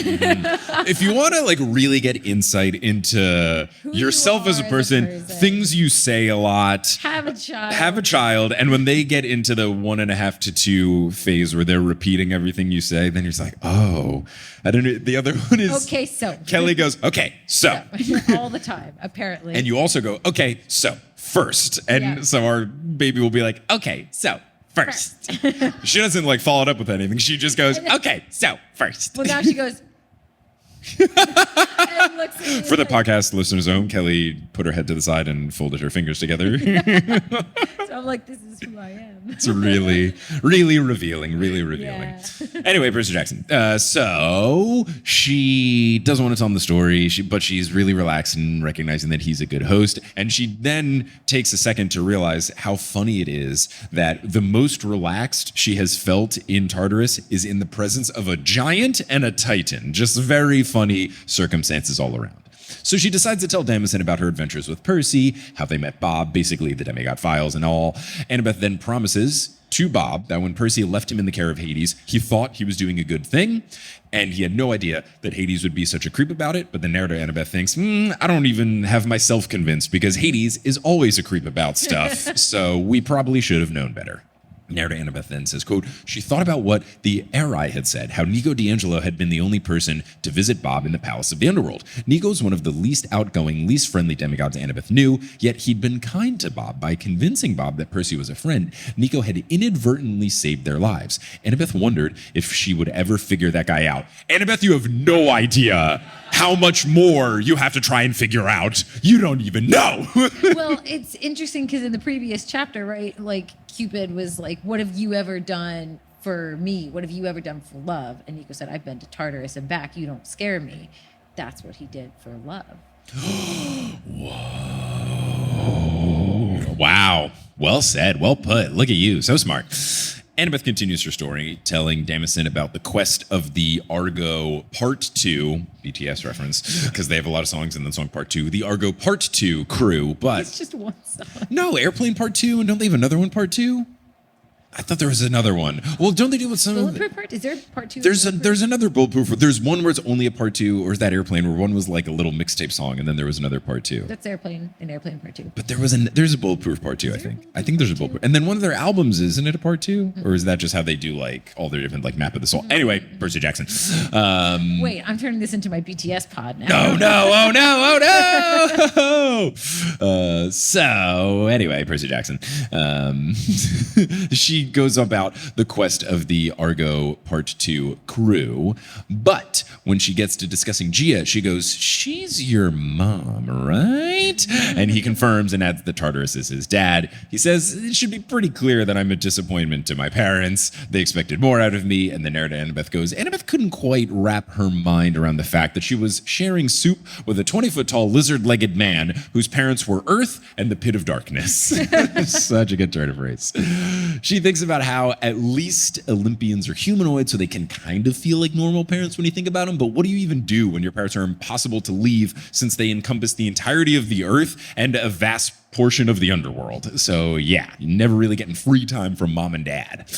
If you want to like really get insight into yourself as a person, things you say a lot, have a child. Have a child. And when they get into the 1.5 to 2 phase where they're repeating everything you say, then you're just like, oh, I don't know. The other one is, okay, so. Kelly goes, okay, so. All the time, apparently. And you also go, okay, so first. And so our baby will be like, okay, so. First. She doesn't like follow it up with anything. She just goes, okay, so first. Well, now she goes. And looks at me For the like, podcast listeners at home, Kelly put her head to the side and folded her fingers together. So I'm like, this is who I am. It's really, really revealing, really revealing. Yeah. Anyway, Percy Jackson. So she doesn't want to tell him the story, but she's really relaxed and recognizing that he's a good host. And she then takes a second to realize how funny it is that the most relaxed she has felt in Tartarus is in the presence of a giant and a titan. Just very funny circumstances all around. So she decides to tell Damison about her adventures with Percy, how they met Bob, basically the demigod files and all. Annabeth then promises to Bob that when Percy left him in the care of Hades, he thought he was doing a good thing, and he had no idea that Hades would be such a creep about it. But the narrator Annabeth thinks, I don't even have myself convinced because Hades is always a creep about stuff, so we probably should have known better. Narrator Annabeth then says, quote, she thought about what the Eri had said, how Nico D'Angelo had been the only person to visit Bob in the Palace of the Underworld. Nico's one of the least outgoing, least friendly demigods Annabeth knew, yet he'd been kind to Bob by convincing Bob that Percy was a friend. Nico had inadvertently saved their lives. Annabeth wondered if she would ever figure that guy out. Annabeth, you have no idea how much more you have to try and figure out. You don't even know. Well, it's interesting because in the previous chapter, right, like Cupid was like, what have you ever done for me? What have you ever done for love? And Nico said, I've been to Tartarus and back. You don't scare me. That's what he did for love. Whoa. Wow. Well said. Well put. Look at you. So smart. Annabeth continues her story, telling Damison about the quest of the Argo Part 2, BTS reference, because they have a lot of songs in the song Part 2, the Argo Part 2 crew, but... It's just one song. No, Airplane Part 2, and don't they have another one Part 2? I thought there was another one. Well, don't they do with some... Bulletproof Part? Is there a Part 2? There's another Bulletproof. There's one where it's only a Part 2, or is that Airplane, where one was like a little mixtape song, and then there was another Part 2. That's Airplane, an Airplane Part 2. But there's a Bulletproof Part 2, I think. I think there's a Bulletproof. And then one of their albums, isn't it a Part 2? Or is that just how they do like all their different like map of the soul? Anyway, Percy Jackson. Wait, I'm turning this into my BTS pod now. Oh no. So anyway, Percy Jackson. She goes about the quest of the Argo Part 2 crew, but when she gets to discussing Gia, she goes, she's your mom, right? And he confirms and adds that Tartarus is his dad. He says, it should be pretty clear that I'm a disappointment to my parents. They expected more out of me. And the narrator Annabeth goes, Annabeth couldn't quite wrap her mind around the fact that she was sharing soup with a 20-foot-tall lizard-legged man whose parents were Earth and the Pit of Darkness. Such a good turn of phrase. She thinks about how at least Olympians are humanoid, so they can kind of feel like normal parents when you think about them. But what do you even do when your parents are impossible to leave since they encompass the entirety of the earth and a vast portion of the underworld? So yeah, you're never really getting free time from mom and dad.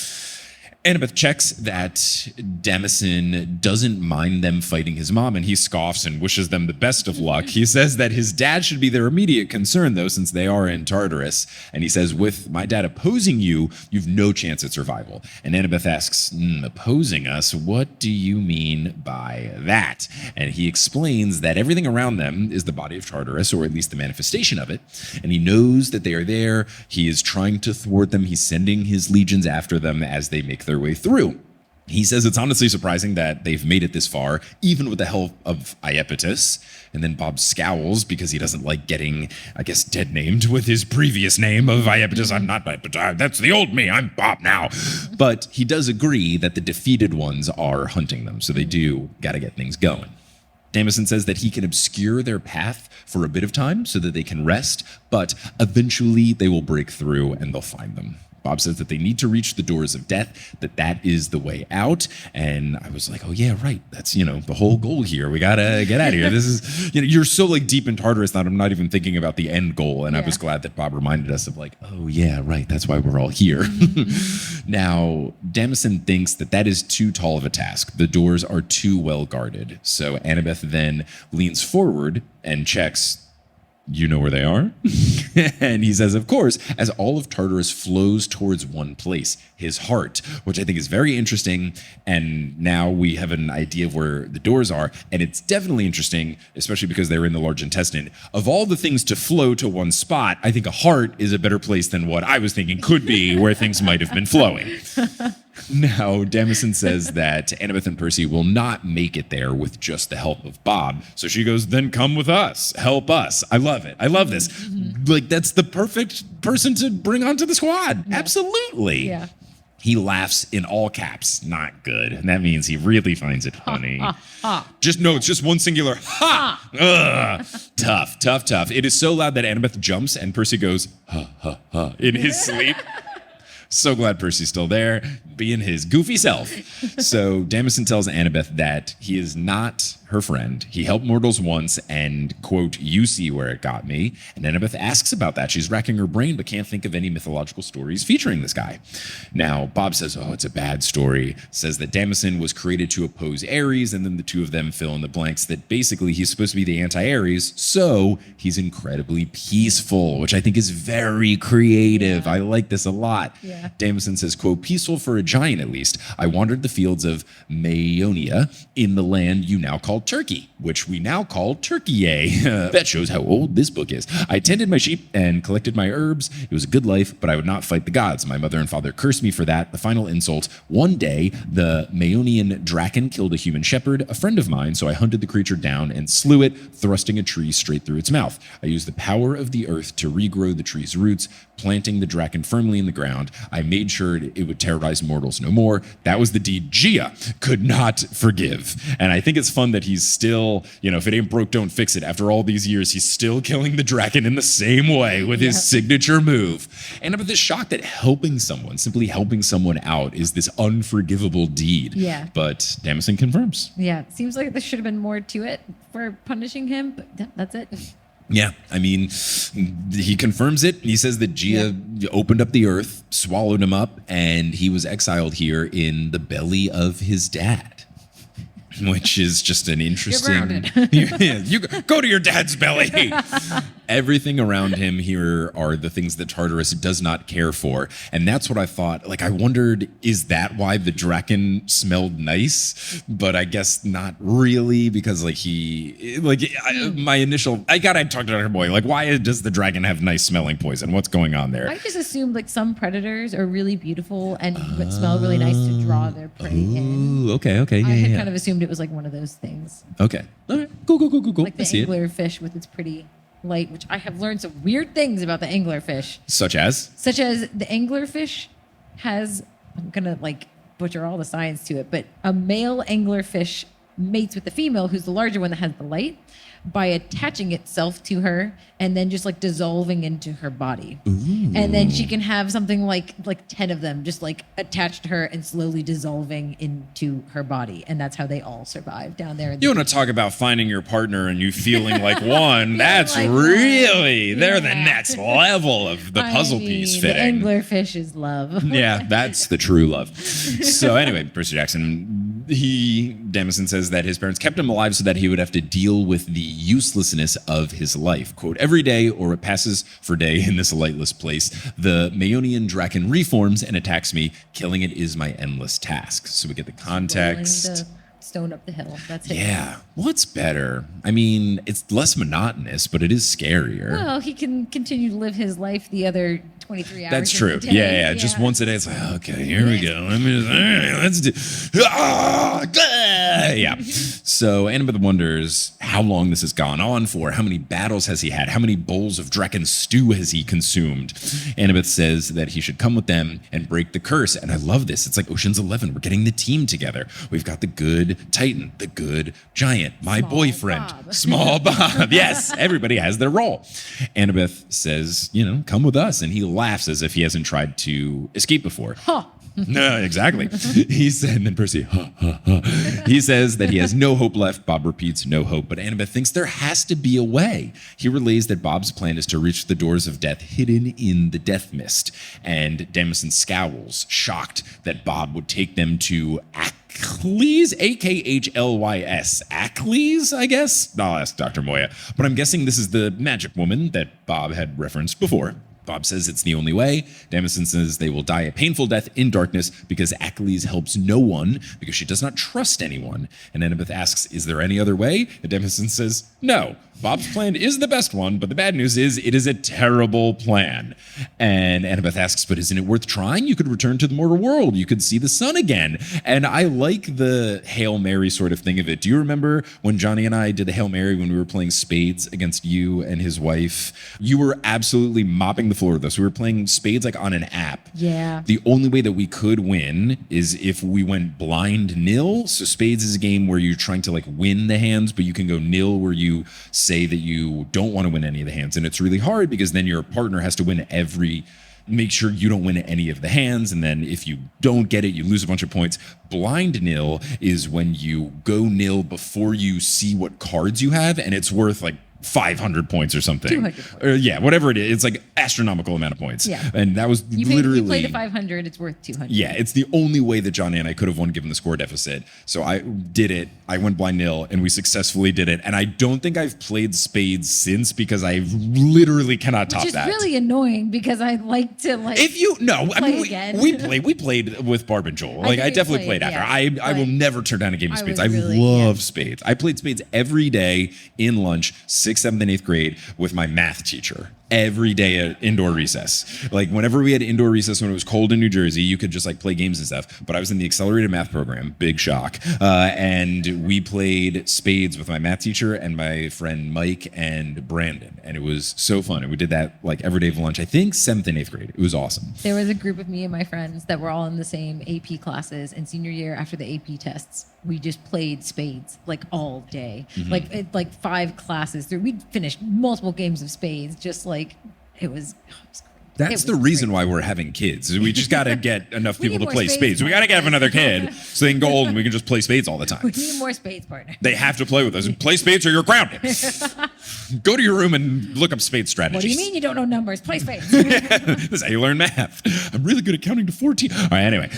Annabeth checks that Damison doesn't mind them fighting his mom, and he scoffs and wishes them the best of luck. He says that his dad should be their immediate concern, though, since they are in Tartarus. And he says, with my dad opposing you, you've no chance at survival. And Annabeth asks, opposing us? What do you mean by that? And he explains that everything around them is the body of Tartarus, or at least the manifestation of it. And he knows that they are there. He is trying to thwart them. He's sending his legions after them as they make their way through. He says it's honestly surprising that they've made it this far, even with the help of Iapetus. And then Bob scowls because he doesn't like getting, I guess, dead named with his previous name of Iapetus. I'm not Iapetus. That's the old me. I'm Bob now. But he does agree that the defeated ones are hunting them. So they do got to get things going. Damison says that he can obscure their path for a bit of time so that they can rest, but eventually they will break through and they'll find them. Bob says that they need to reach the doors of death, that is the way out. And I was like, oh yeah, right. That's, the whole goal here. We gotta get out of here. This is, you're so like deep in Tartarus that I'm not even thinking about the end goal. And I was glad that Bob reminded us of like, oh yeah, right. That's why we're all here. Now, Damison thinks that is too tall of a task. The doors are too well guarded. So Annabeth then leans forward and checks, you know where they are? And he says, of course, as all of Tartarus flows towards one place, his heart, which I think is very interesting. And now we have an idea of where the doors are. And it's definitely interesting, especially because they're in the large intestine. Of all the things to flow to one spot, I think a heart is a better place than what I was thinking could be where things might have been flowing. Now, Damison says that Annabeth and Percy will not make it there with just the help of Bob. So she goes, then come with us. Help us. I love it. I love this. Like, that's the perfect person to bring onto the squad. Yeah. Absolutely. Yeah. He laughs in all caps. Not good. And that means he really finds it funny. Just no, it's just one singular ha. Ugh. Tough. It is so loud that Annabeth jumps and Percy goes ha ha ha in his sleep. So glad Percy's still there, being his goofy self. So Damison tells Annabeth that he is not her friend. He helped mortals once and, quote, you see where it got me. And Annabeth asks about that. She's racking her brain but can't think of any mythological stories featuring this guy. Now, Bob says, oh, it's a bad story. Says that Damison was created to oppose Ares, and then the two of them fill in the blanks that basically he's supposed to be the anti-Ares, so he's incredibly peaceful, which I think is very creative. I like this a lot. Yeah. Damison says, quote, peaceful for a giant at least. I wandered the fields of Maeonia in the land you now call Turkey, which we now call Turkey. That shows how old this book is. I tended my sheep and collected my herbs. It was a good life, but I would not fight the gods. My mother and father cursed me for that. The final insult. One day, the Maeonian Draken killed a human shepherd, a friend of mine, so I hunted the creature down and slew it, thrusting a tree straight through its mouth. I used the power of the earth to regrow the tree's roots, planting the Draken firmly in the ground. I made sure it would terrorize mortals no more. That was the deed Gia could not forgive. And I think it's fun that he's still, if it ain't broke, don't fix it. After all these years, he's still killing the Draken in the same way with his signature move. And I'm just shocked that simply helping someone out is this unforgivable deed. Yeah. But Damison confirms. Yeah. It seems like there should have been more to it for punishing him, but that's it. Yeah, I mean, he confirms it. He says that Gia opened up the earth, swallowed him up, and he was exiled here in the belly of his dad, which is just an interesting... you go to your dad's belly. Everything around him here are the things that Tartarus does not care for. And that's what I thought. Like, I wondered, is that why the Draken smelled nice? But I guess not really, because I talked to Dr. Boy. Like, why does the dragon have nice smelling poison? What's going on there? I just assumed like some predators are really beautiful and smell really nice to draw their prey in. Okay. I had kind of assumed it was like one of those things. Okay. All right. Cool. Like the anglerfish with its pretty light, which I have learned some weird things about the anglerfish. Such as the anglerfish has, I'm gonna butcher all the science to it, but a male anglerfish mates with the female, who's the larger one that has the light, by attaching itself to her and then just dissolving into her body. Ooh. And then she can have something like 10 of them just attached to her and slowly dissolving into her body. And that's how they all survive down there. You want to talk about finding your partner and you feeling like one. That's really, they're the next level of the puzzle piece fitting. The anglerfish is love. Yeah, that's the true love. So anyway, Percy Jackson, Damison says that his parents kept him alive so that he would have to deal with the uselessness of his life. Quote, every day, or it passes for day in this lightless place, the Maeonian Draken reforms and attacks me. Killing it is my endless task. So we get the context. stone up the hill. That's it. Yeah. What's better? I mean, it's less monotonous, but it is scarier. Well, he can continue to live his life the other 23 hours. That's of true. the day. Yeah. Just once a day, it's like, okay, here we go. Let me just, all right, let's do. Yeah. So Annabeth wonders how long this has gone on for. How many battles has he had? How many bowls of Draken stew has he consumed? Annabeth says that he should come with them and break the curse. And I love this. It's like Ocean's 11. We're getting the team together. We've got the good Titan, the good giant, my Small boyfriend, Bob. Small Bob. Yes, everybody has their role. Annabeth says, come with us. And he laughs as if he hasn't tried to escape before. Huh. No, exactly. He said, and then Percy, He says that he has no hope left. Bob repeats, no hope. But Annabeth thinks there has to be a way. He relays that Bob's plan is to reach the doors of death hidden in the death mist. And Damison scowls, shocked that Bob would take them to Achlys, Akhlys. Achlys, I guess? I'll ask Dr. Moya. But I'm guessing this is the magic woman that Bob had referenced before. Bob says it's the only way. Damison says they will die a painful death in darkness because Achlys helps no one because she does not trust anyone. And Annabeth asks, is there any other way? And Damison says, no. Bob's plan is the best one, but the bad news is it is a terrible plan. And Annabeth asks, but isn't it worth trying? You could return to the mortal world. You could see the sun again. And I like the Hail Mary sort of thing of it. Do you remember when Johnny and I did the Hail Mary when we were playing spades against you and his wife? You were absolutely mopping the floor with us. We were playing spades like on an app. Yeah. The only way that we could win is if we went blind nil. So spades is a game where you're trying to like win the hands, but you can go nil where you say that you don't want to win any of the hands. And it's really hard because then your partner has to win make sure you don't win any of the hands. And then if you don't get it, you lose a bunch of points. Blind nil is when you go nil before you see what cards you have. And it's worth like 500 points or something. 200 points. Or, yeah, whatever it is. It's like astronomical amount of points. Yeah. And that was You play the 500, it's worth 200. Yeah, it's the only way that Johnny and I could have won given the score deficit. So I did it. I went blind nil and we successfully did it. And I don't think I've played spades since because I literally cannot top that. Which is really annoying because I like to again. we played with Barb and Joel. Like I definitely played after. Yeah, I will never turn down a game of spades. I really, love spades. I played spades every day in lunch, 6th, 7th, and 8th grade with my math teacher. Every day at indoor recess. Like whenever we had indoor recess when it was cold in New Jersey, you could just like play games and stuff. But I was in the accelerated math program, big shock. And we played spades with my math teacher and my friend Mike and Brandon. And it was so fun. And we did that like every day of lunch, I think 7th and 8th grade. It was awesome. There was a group of me and my friends that were all in the same AP classes. And senior year after the AP tests, we just played spades like all day. Mm-hmm. Like 5 classes through. We'd finished multiple games of spades, just like it was great. That's the reason why we're having kids. We just got to get enough people to play spades. We got to get another kid so they can go old and we can just play spades all the time. We need more spades, partner. They have to play with us. Play spades or you're grounded. Go to your room and look up spade strategies. What do you mean you don't know numbers? Play spades. This is how you learn math. I'm really good at counting to 14. All right, anyway.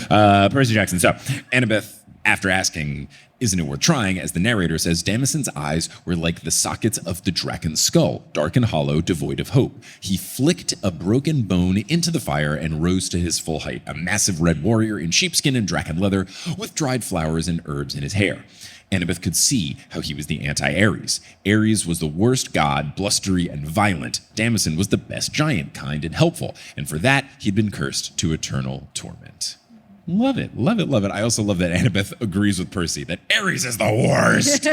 Percy Jackson. So, Annabeth, after asking, isn't it worth trying, as the narrator says, Damison's eyes were like the sockets of the Draken's skull, dark and hollow, devoid of hope. He flicked a broken bone into the fire and rose to his full height, a massive red warrior in sheepskin and Draken leather, with dried flowers and herbs in his hair. Annabeth could see how he was the anti-Ares. Ares was the worst god, blustery and violent. Damison was the best giant, kind and helpful, and for that, he'd been cursed to eternal torment. Love it, love it, love it. I also love that Annabeth agrees with Percy that Ares is the worst.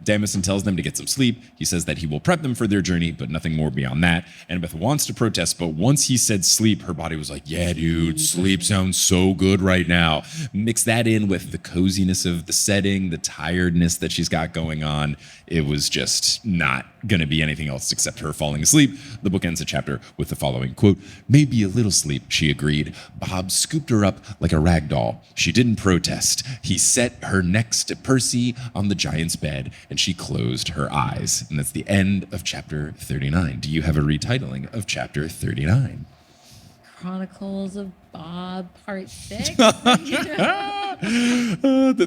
Damison tells them to get some sleep. He says that he will prep them for their journey, but nothing more beyond that. Annabeth wants to protest, but once he said sleep, her body was like, yeah, dude, sleep sounds so good right now. Mix that in with the coziness of the setting, the tiredness that she's got going on. It was just not going to be anything else except her falling asleep. The book ends the chapter with the following quote, maybe a little sleep, she agreed. Bob scooped her up like a rag doll. She didn't protest. He set her next to Percy on the giant's bed, and she closed her eyes. And that's the end of chapter 39. Do you have a retitling of chapter 39? Chronicles of Bob, part 6. That's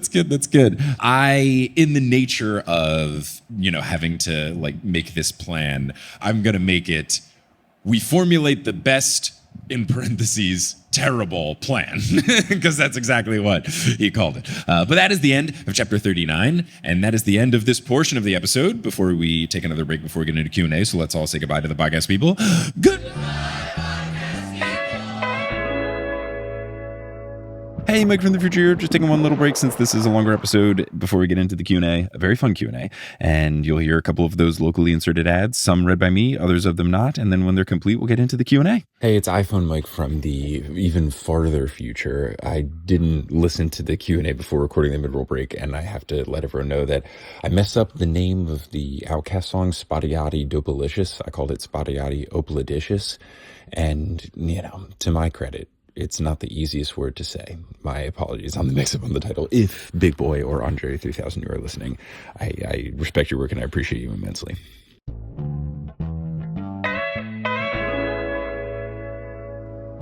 good. That's good. In the nature of, having to like make this plan, I'm going to make it, we formulate the best in parentheses, terrible plan, because that's exactly what he called it. But that is the end of chapter 39, and that is the end of this portion of the episode before we take another break before we get into Q&A. So let's all say goodbye to the podcast people. Goodbye. Hey, Mike from the future here. Just taking one little break since this is a longer episode before we get into the Q&A, a very fun Q&A. And you'll hear a couple of those locally inserted ads, some read by me, others of them not. And then when they're complete, we'll get into the Q&A. Hey, it's iPhone Mike from the even farther future. I didn't listen to the Q&A before recording the mid-roll break, and I have to let everyone know that I messed up the name of the Outcast song, Spottiati Dopalicious. I called it Spottiati Opalicious. And, to my credit, it's not the easiest word to say. My apologies on the mix-up on the title. If Big Boy or Andre 3000 you are listening, I respect your work and I appreciate you immensely.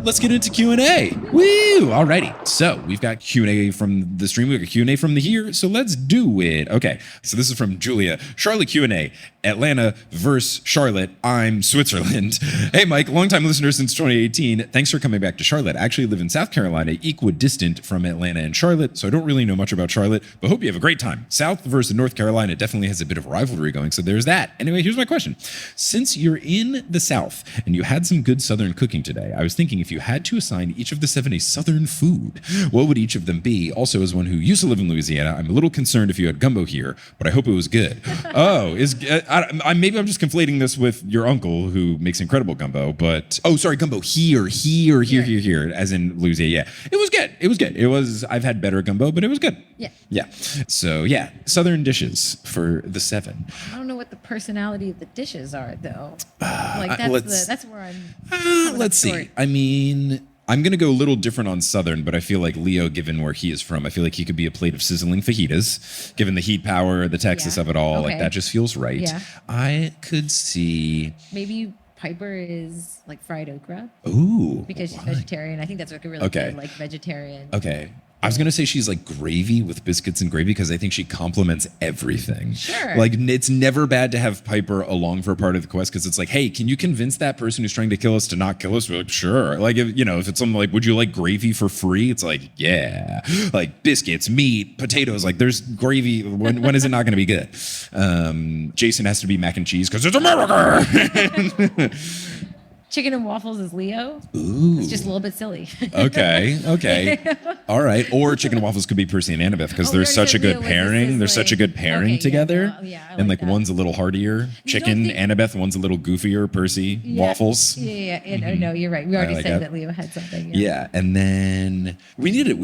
Let's get into Q&A. Woo! Alrighty. So we've got Q&A from the stream. We've got Q&A from the here. So let's do it. Okay. So this is from Julia. Charlotte Q&A. Atlanta versus Charlotte. I'm Switzerland. Hey, Mike. Longtime listener since 2018. Thanks for coming back to Charlotte. I actually live in South Carolina, equidistant from Atlanta and Charlotte. So I don't really know much about Charlotte, but hope you have a great time. South versus North Carolina definitely has a bit of rivalry going. So there's that. Anyway, here's my question. Since you're in the South and you had some good Southern cooking today, I was thinking if you had to assign each of the 7 a Southern food, what would each of them be? Also, as one who used to live in Louisiana, I'm a little concerned if you had gumbo here, but I hope it was good. Maybe I'm just conflating this with your uncle who makes incredible gumbo, but gumbo here, as in Louisiana. Yeah, it was good. I've had better gumbo, but it was good. Yeah. So yeah, Southern dishes for the 7. I don't know what the personality of the dishes are, though. That's where I'm. Let's see. I mean, I'm going to go a little different on Southern, but I feel like Leo, given where he is from, I feel like he could be a plate of sizzling fajitas, given the heat power, the Texas of it all. Okay. Like, that just feels right. Yeah. I could see... Maybe Piper is like fried okra. Ooh. Because she's vegetarian. I think that's like a really good, like, vegetarian. Okay. I was going to say she's like gravy with biscuits and gravy because I think she complements everything. Sure. Like, it's never bad to have Piper along for a part of the quest because it's like, hey, can you convince that person who's trying to kill us to not kill us? We're like, sure. Like, if it's something like, would you like gravy for free? It's like, yeah. Like biscuits, meat, potatoes. Like, there's gravy. When is it not going to be good? Jason has to be mac and cheese because it's America. Chicken and waffles is Leo. Ooh. It's just a little bit silly. Okay. All right. Or chicken and waffles could be Percy and Annabeth because they're such a good pairing. They're such a good pairing together. And like one's a little heartier, chicken, Annabeth, one's a little goofier, Percy, waffles. Yeah. No, you're right. We already said that Leo had something. Yeah. And then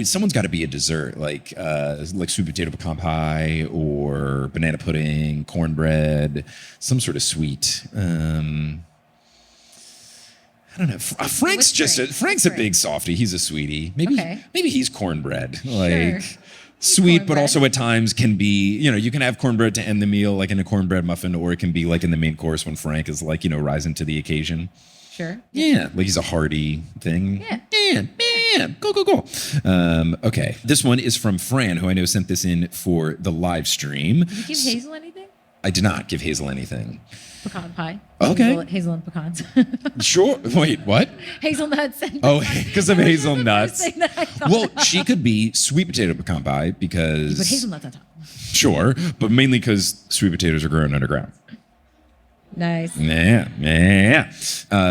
someone's got to be a dessert, like sweet potato pecan pie or banana pudding, cornbread, some sort of sweet. I don't know. Frank's a big softie. He's a sweetie. Maybe he's cornbread. Like sweet, but also at times can be, you can have cornbread to end the meal, like in a cornbread muffin, or it can be like in the main course when Frank is like, rising to the occasion. Sure. Yeah. Like he's a hearty thing. Yeah. Man. Cool. Okay. This one is from Fran, who I know sent this in for the live stream. Did you give Hazel anything? I did not give Hazel anything. Pecan pie. Okay. Hazelnut pecans. Sure. Wait, what? Hazelnuts. Because of hazelnuts. Well, she could be sweet potato pecan pie because... You put hazelnuts on top. Sure, but mainly because sweet potatoes are grown underground. Nice. Yeah.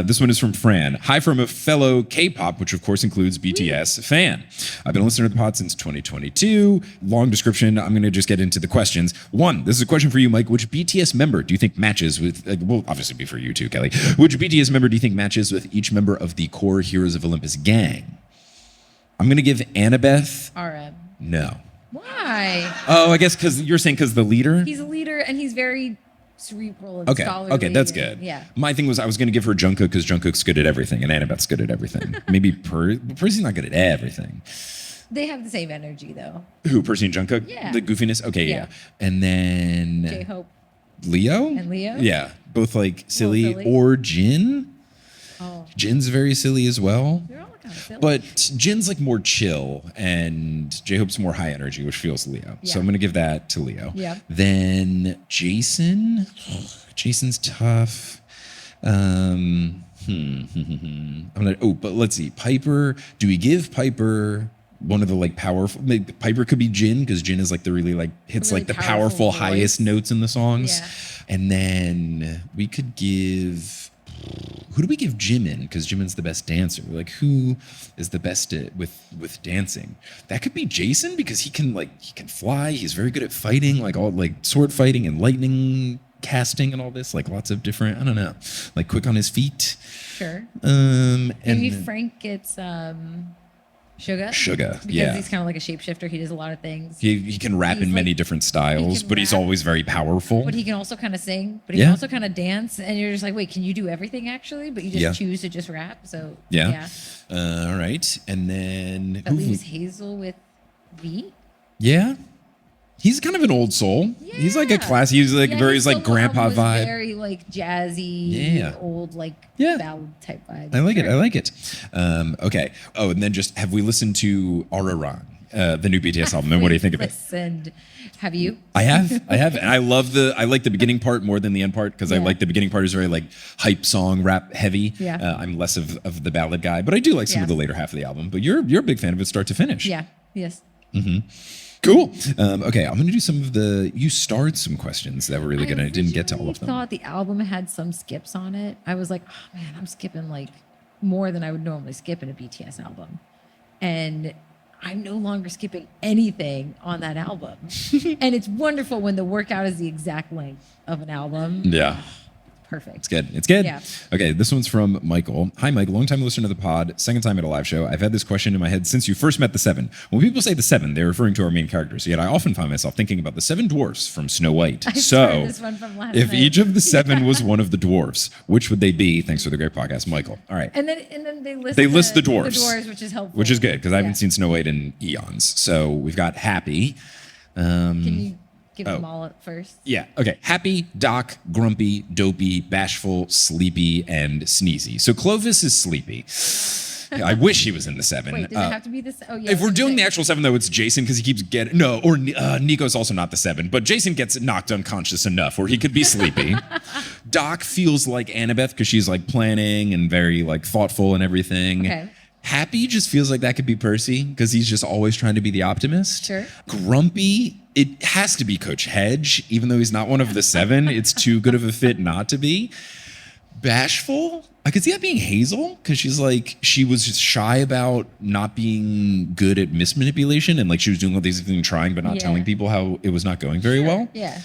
This one is from Fran. Hi from a fellow K-pop, which of course includes BTS fan. I've been listening to the pod since 2022. Long description. I'm going to just get into the questions. 1, this is a question for you, Mike. Which BTS member do you think matches with, will obviously be for you too, Kelly. Which BTS member do you think matches with each member of the core Heroes of Olympus gang? I'm going to give Annabeth. RM. No. Why? Oh, I guess because you're saying because the leader? He's a leader and he's very... cerebral and scholarly. Okay, that's good. Yeah. My thing was I was going to give her Jungkook because Jungkook's good at everything and Annabeth's good at everything. Maybe Percy's not good at everything. They have the same energy though. Who, Percy and Jungkook? Yeah. The goofiness? Okay, yeah. And then... J-Hope. Leo? And Leo? Yeah. Both like silly. Or Jin? Oh. Jin's very silly as well. They're all kind of silly. But Jin's like more chill and J-Hope's more high energy, which feels Leo. Yeah. So I'm going to give that to Leo. Yeah. Then Jason. Jason's tough. But let's see. Piper. Do we give Piper one of the like powerful? Maybe Piper could be Jin because Jin is like the really like hits Really like the powerful powerful highest notes in the songs. Yeah. And then we could give. Who do we give Jimin? Because Jimin's the best dancer. Like, who is the best at, with dancing? That could be Jason because he can fly. He's very good at fighting, like all like sword fighting and lightning casting and all this. Like lots of different. I don't know. Like quick on his feet. Sure. And Maybe Frank gets Suga. Suga, Because yeah. he's kind of like a shapeshifter. He does a lot of things. He can rap He's in many like- different he styles, can but he's rap, always very powerful. But he can also kind of sing. But he Yeah. can also kind of dance. And you're just like, wait, can you do everything actually? But you just Yeah. choose to just rap. So Yeah. All right. And then That leaves Hazel with V. Yeah. He's kind of an old soul. He's like a Yeah. class. He's like Yeah, very his like solo grandpa album was vibe. Very like jazzy, Yeah. old like Yeah. ballad type vibe. I like it. Sure. I like it. Okay. Oh, and then just have we listened to Araran, the new BTS album? And what do you think of it? Listened. Have you? I have, and I like the beginning part more than the end part because I Yeah. like the beginning part is very like hype song rap heavy. Yeah. I'm less of the ballad guy, but I do like some of the later half of the album. But you're a big fan of it start to finish. Yeah. Yes. Cool. Okay, I'm gonna do some of the. You starred some questions that were really good. I didn't get to all of them. I thought the album had some skips on it. I was like, oh man, I'm skipping like more than I would normally skip in a BTS album, and I'm no longer skipping anything on that album. And it's wonderful when the workout is the exact length of an album. Yeah. Perfect. It's good. It's good. Yeah. Okay, this one's from Michael. Hi, Mike. Long-time listener to the pod. Second time at a live show. I've had this question in my head since you first met the Seven. When people say the Seven, they're referring to our main characters. Yet I often find myself thinking about the seven dwarfs from Snow White. I So, started this one from last if night. each of the seven was one of the dwarfs, which would they be? Thanks for the great podcast, Michael. All right. And then they list the dwarves. The dwarves, which is helpful. Which is good because I haven't Yeah. seen Snow White in eons. So we've got Happy. Can you give them all at first? Yeah. Okay. Happy, Doc, Grumpy, Dopey, Bashful, Sleepy, and Sneezy. So Clovis is sleepy. I wish he was in the seven. Wait, does it have to be this? Oh yeah. If we're doing the okay. actual seven, though, it's Jason because he keeps getting Nico's also not the seven, but Jason gets knocked unconscious enough where he could be sleepy. Doc feels like Annabeth because she's like planning and very like thoughtful and everything. Okay. Happy just feels like that could be Percy because he's just always trying to be the optimist. Sure. Grumpy, it has to be Coach Hedge, even though he's not one of the seven. It's too good of a fit not to be. Bashful, I could see that being Hazel because she was just shy about not being good at mismanipulation and like she was doing all these things, trying but not Yeah. telling people how it was not going very well. Yeah.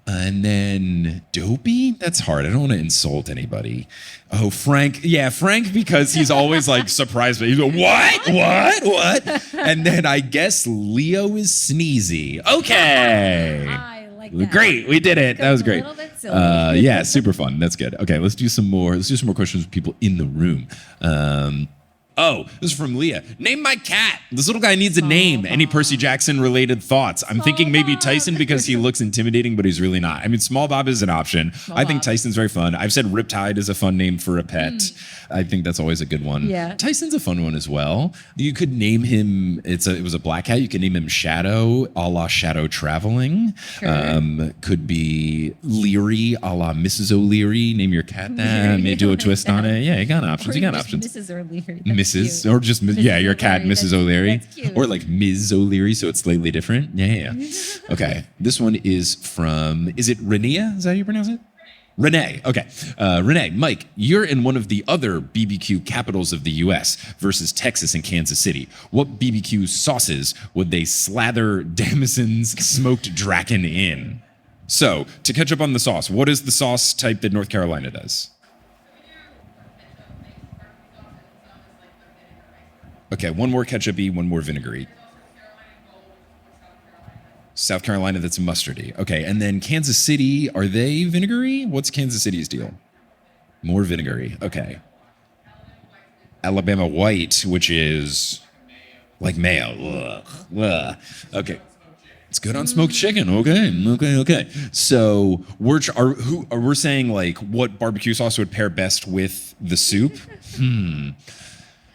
And then Dopey, that's hard. I don't want to insult anybody. Oh, Frank. Yeah, Frank, because he's always like surprised. But he's like, what? And then I guess Leo is Sneezy. Okay. I like that. Great. We did it. That was A great. little bit silly. Yeah, super fun. That's good. Okay, let's do some more. Let's do some more questions with people in the room. Oh, this is from Leah. Name my cat. This little guy needs a name. Any Percy Jackson related thoughts? I'm thinking maybe Bob. Tyson because he looks intimidating, but he's really not. I mean, Small Bob is an option. I think Bob. Tyson's very fun. I've said Riptide is a fun name for a pet. I think that's always a good one. Yeah. Tyson's a fun one as well. You could name him, it was a black cat. You could name him Shadow, a la Shadow Traveling. Sure. Could be Leary, a la Mrs. O'Leary. Name your cat that. Leary, Maybe do a like twist on that. it. Yeah, you got options. Or You got just options. Mrs. O'Leary. That's Mrs. cute. or just Mrs. your cat, O'Leary. Mrs. O'Leary, That's cute. or like Ms. O'Leary, so it's slightly different. Yeah. Okay, this one is from. Is it Renea? Is that how you pronounce it? Renee. Okay, Renee. Mike, you're in one of the other BBQ capitals of the U.S. versus Texas and Kansas City. What BBQ sauces would they slather Damison's smoked Draken in? So, to catch up on the sauce, what is the sauce type that North Carolina does? Okay, one more ketchup-y, one more vinegary. South Carolina, that's mustardy. Okay, and then Kansas City, are they vinegary? What's Kansas City's deal? More vinegary. Okay. Alabama white, which is like mayo. Ugh. Ugh. Okay. It's good on smoked chicken. Okay. So we're saying like what barbecue sauce would pair best with the soup?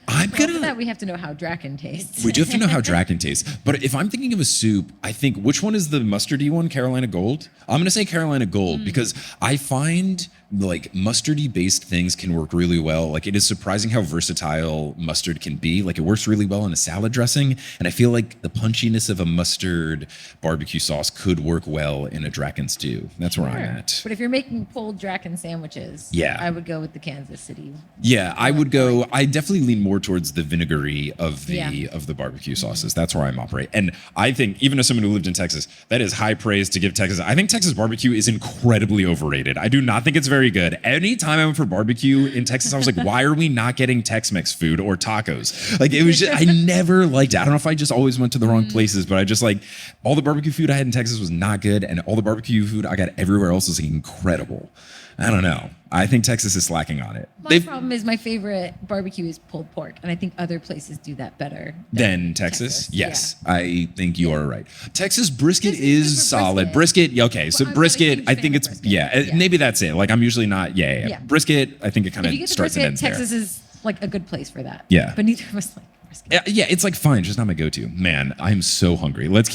Well, for that, we have to know how Draken tastes. We do have to know how Draken tastes. But if I'm thinking of a soup, I think which one is the mustardy one? Carolina Gold? I'm going to say Carolina Gold because I find like mustardy based things can work really well. Like it is surprising how versatile mustard can be. Like it works really well in a salad dressing. And I feel like the punchiness of a mustard barbecue sauce could work well in a Draken stew. That's where I'm at. But if you're making pulled Draken sandwiches, Yeah. I would go with the Kansas City. Yeah, I would go. I definitely lean more towards the vinegary of the Yeah. of the barbecue sauces. That's where I'm operating. And I think even as someone who lived in Texas, that is high praise to give Texas. I think Texas barbecue is incredibly overrated. I do not think it's very good. Anytime I went for barbecue in Texas, I was like, why are we not getting Tex-Mex food or tacos? Like it was just, I never liked it. I don't know if I just always went to the wrong places, but I just like all the barbecue food I had in Texas was not good, and all the barbecue food I got everywhere else was like, incredible. I don't know. I think Texas is slacking on it. My problem is my favorite barbecue is pulled pork, and I think other places do that better than Texas? Yes, Yeah. I think you are right. Texas brisket Just- just is for solid. brisket. Okay, so I'm not a brisket, huge I fan think of it's, brisket. yeah, Yeah. maybe that's it. Like I'm usually not, yeah. Yeah. Brisket, I think it kind If you of get the starts and brisket, ends Texas there. is like a good place for that. Yeah. But neither of us like brisket. Yeah, it's like fine, just not my go-to. Man, I'm so hungry. Let's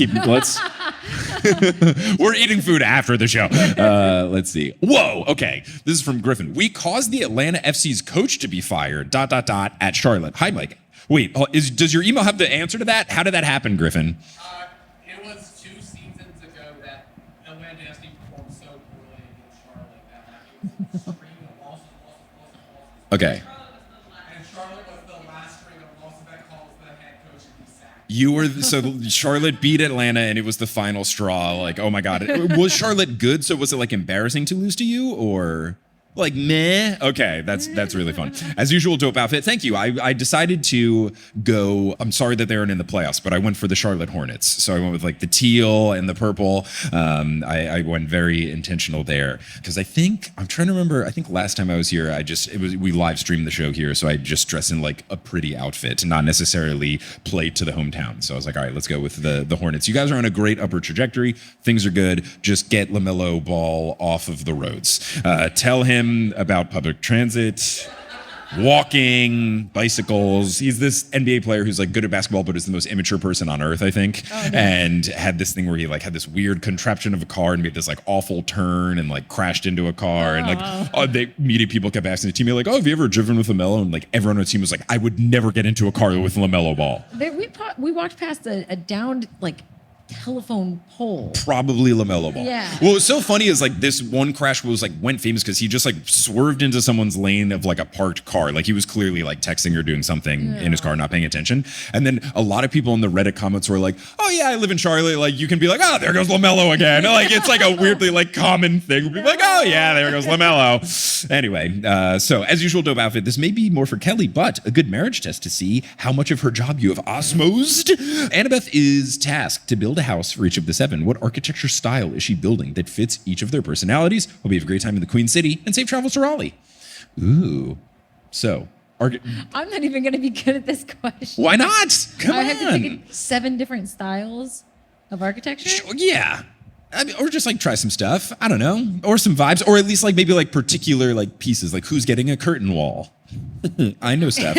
we're eating food after the show. Let's see. Whoa, okay. This is from Griffin. We caused the Atlanta FC's coach to be fired, ... at Charlotte. Hi, Mike. Wait, does your email have the answer to that? How did that happen, Griffin? It was 2 seasons ago that Atlanta FC performed so poorly against Charlotte that it was a string of losses. Okay. And Charlotte was the last string of losses that caused the head coach to be sacked. You were so Charlotte beat Atlanta and it was the final straw. Like, oh my God. Was Charlotte good? So was it like embarrassing to lose to you, or like meh? Okay, that's really fun. As usual, dope outfit. Thank you. I decided to go. I'm sorry that they aren't in the playoffs, but I went for the Charlotte Hornets. So I went with like the teal and the purple. I went very intentional there because I'm trying to remember. I think last time I was here, we live streamed the show here, so I just dressed in like a pretty outfit, not necessarily play to the hometown. So I was like, all right, let's go with the Hornets. You guys are on a great upward trajectory. Things are good. Just get LaMelo Ball off of the roads. Tell him about public transit, walking, bicycles. He's this NBA player who's like good at basketball, but is the most immature person on earth, I think. Oh, no. And had this thing where he like had this weird contraption of a car and made this like awful turn and like crashed into a car. And like media people kept asking the team, like, oh, have you ever driven with LaMelo? And like everyone on the team was like, I would never get into a car with LaMelo Ball. We walked past a downed like telephone pole. Probably LaMelo Ball. Yeah. What was so funny is like this one crash went famous because he just like swerved into someone's lane of like a parked car. Like he was clearly like texting or doing something in his car, not paying attention. And then a lot of people in the Reddit comments were like, oh yeah, I live in Charlotte. Like you can be like, oh, there goes LaMelo again. Like it's like a weirdly like common thing. People be like, oh yeah, there goes LaMelo. Anyway, so as usual, dope outfit. This may be more for Kelly, but a good marriage test to see how much of her job you have osmosed. Annabeth is tasked to build a house for each of the 7. What architecture style is she building that fits each of their personalities? Hope you have a great time in the Queen City and safe travels to Raleigh. Ooh. So, I'm not even going to be good at this question. why not? Come I on. have to think of 7 different styles of architecture. Sure, yeah. I mean, or just like try some stuff. I don't know. Or some vibes. Or at least like maybe like particular like pieces. Like who's getting a curtain wall? I know stuff.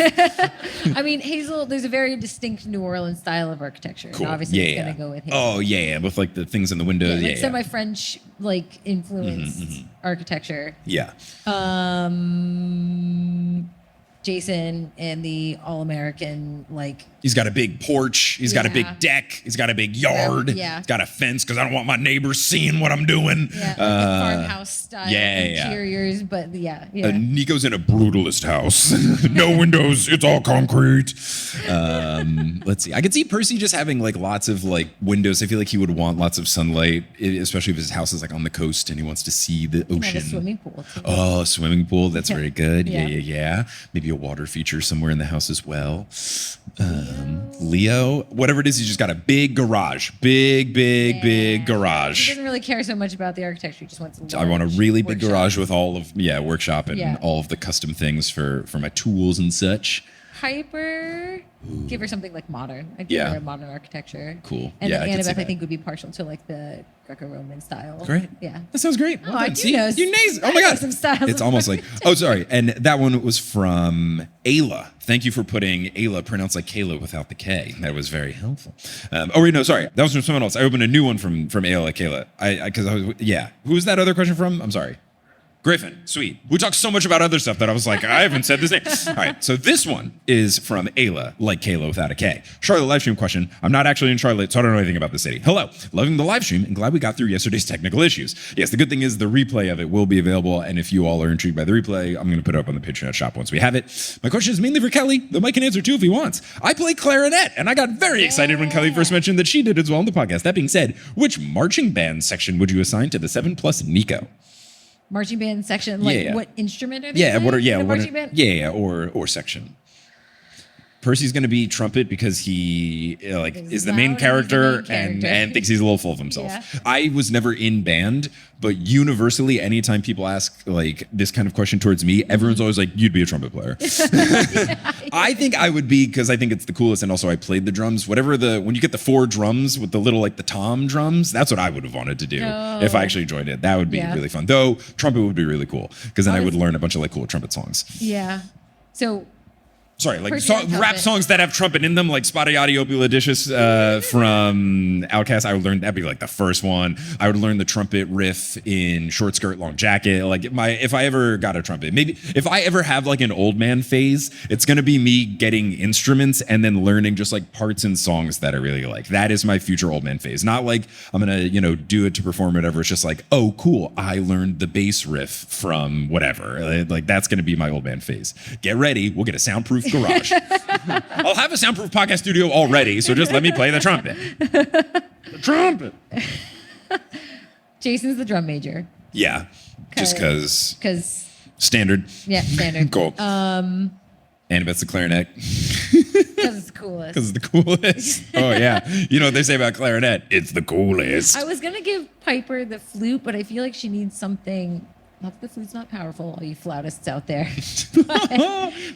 I mean, Hazel, there's a very distinct New Orleans style of architecture. Cool. And obviously, it's Yeah. going to go with Hazel. Oh, yeah. With like the things in the windows. like Yeah. semi-French, like influenced architecture. Yeah. Jason and the all-American, like, He's got a big porch. He's got a big Yeah. deck. He's got a big yard. Yeah. He's got a fence because I don't want my neighbors seeing what I'm doing. like farmhouse style yeah. interiors, but yeah. Nico's in a brutalist house. No windows. It's all concrete. Let's see. I could see Percy just having like lots of like windows. I feel like he would want lots of sunlight, especially if his house is like on the coast and he wants to see the Have a ocean. swimming pool, too. Oh, swimming pool. That's very good. Yeah. Yeah. Maybe a water feature somewhere in the house as well. Leo, whatever it is, he's just got a big garage. Big He garage. doesn't really care so much about the architecture. He just wants a I want a large really big workshop. garage with all of workshop and Yeah. all of the custom things for my tools and such. Hyper. Give her something like modern. I'd give Yeah. her a modern architecture. Cool. And Yeah, then I could see Annabeth, I that. think, would be partial to like the Greco-Roman style. Great. Yeah. That sounds great. Well Oh, I done. do See, know you nailed it. Oh I my know God. some styles It's of almost like, oh, sorry. And that one was from Ayla. Thank you for putting Ayla pronounced like Kayla without the K. That was very helpful. Oh, wait, no, sorry. That was from someone else. I opened a new one from Ayla Kayla. Who was that other question from? I'm sorry. Griffin, sweet. We talked so much about other stuff that I was like, I haven't said this name. All right, so this one is from Ayla, like Kayla without a K. Charlotte live stream question. I'm not actually in Charlotte, so I don't know anything about the city. Hello, loving the live stream and glad we got through yesterday's technical issues. Yes, the good thing is the replay of it will be available, and if you all are intrigued by the replay, I'm going to put it up on the Patreon shop once we have it. My question is mainly for Kelly, though Mike can answer too if he wants. I play clarinet, and I got very excited when Kelly first mentioned that she did as well on the podcast. That being said, which marching band section would you assign to the 7+ Nico? Marching band section, like Yeah. what instrument are they Yeah, playing in a marching band? Yeah, or section. Percy's going to be trumpet because he is the main loud and he's the character, main character. and thinks he's a little full of himself. Yeah. I was never in band, but universally, anytime people ask like this kind of question towards me, everyone's always like, "You'd be a trumpet player." I think I would be because I think it's the coolest, and also I played the drums. When you get the 4 drums with the little like the tom drums, that's what I would have wanted to do if I actually joined it. That would be really fun. Though trumpet would be really cool because then I would learn a bunch of like cool trumpet songs. Yeah. So Sorry, like Percy on rap trumpet. songs that have trumpet in them, like Spotty Audiopulidicious from Outkast. I would learn that'd be like the first one. I would learn the trumpet riff in Short Skirt, Long Jacket. Like if I ever got a trumpet, maybe if I ever have like an old man phase, it's gonna be me getting instruments and then learning just like parts and songs that I really like. That is my future old man phase. Not like I'm gonna do it to perform whatever. It's just like, oh cool, I learned the bass riff from whatever. Like that's gonna be my old man phase. Get ready, we'll get a soundproof garage. I'll have a soundproof podcast studio already, so just let me play the trumpet. The trumpet. Jason's the drum major. Yeah, just because Because standard. yeah, standard. Cool. Annabeth's the clarinet Because it's the coolest. because it's the coolest. Oh yeah, you know what they say about clarinet? It's the coolest. I was gonna give Piper the flute, but I feel like she needs something. Not that the flute's not powerful, all you flautists out there. But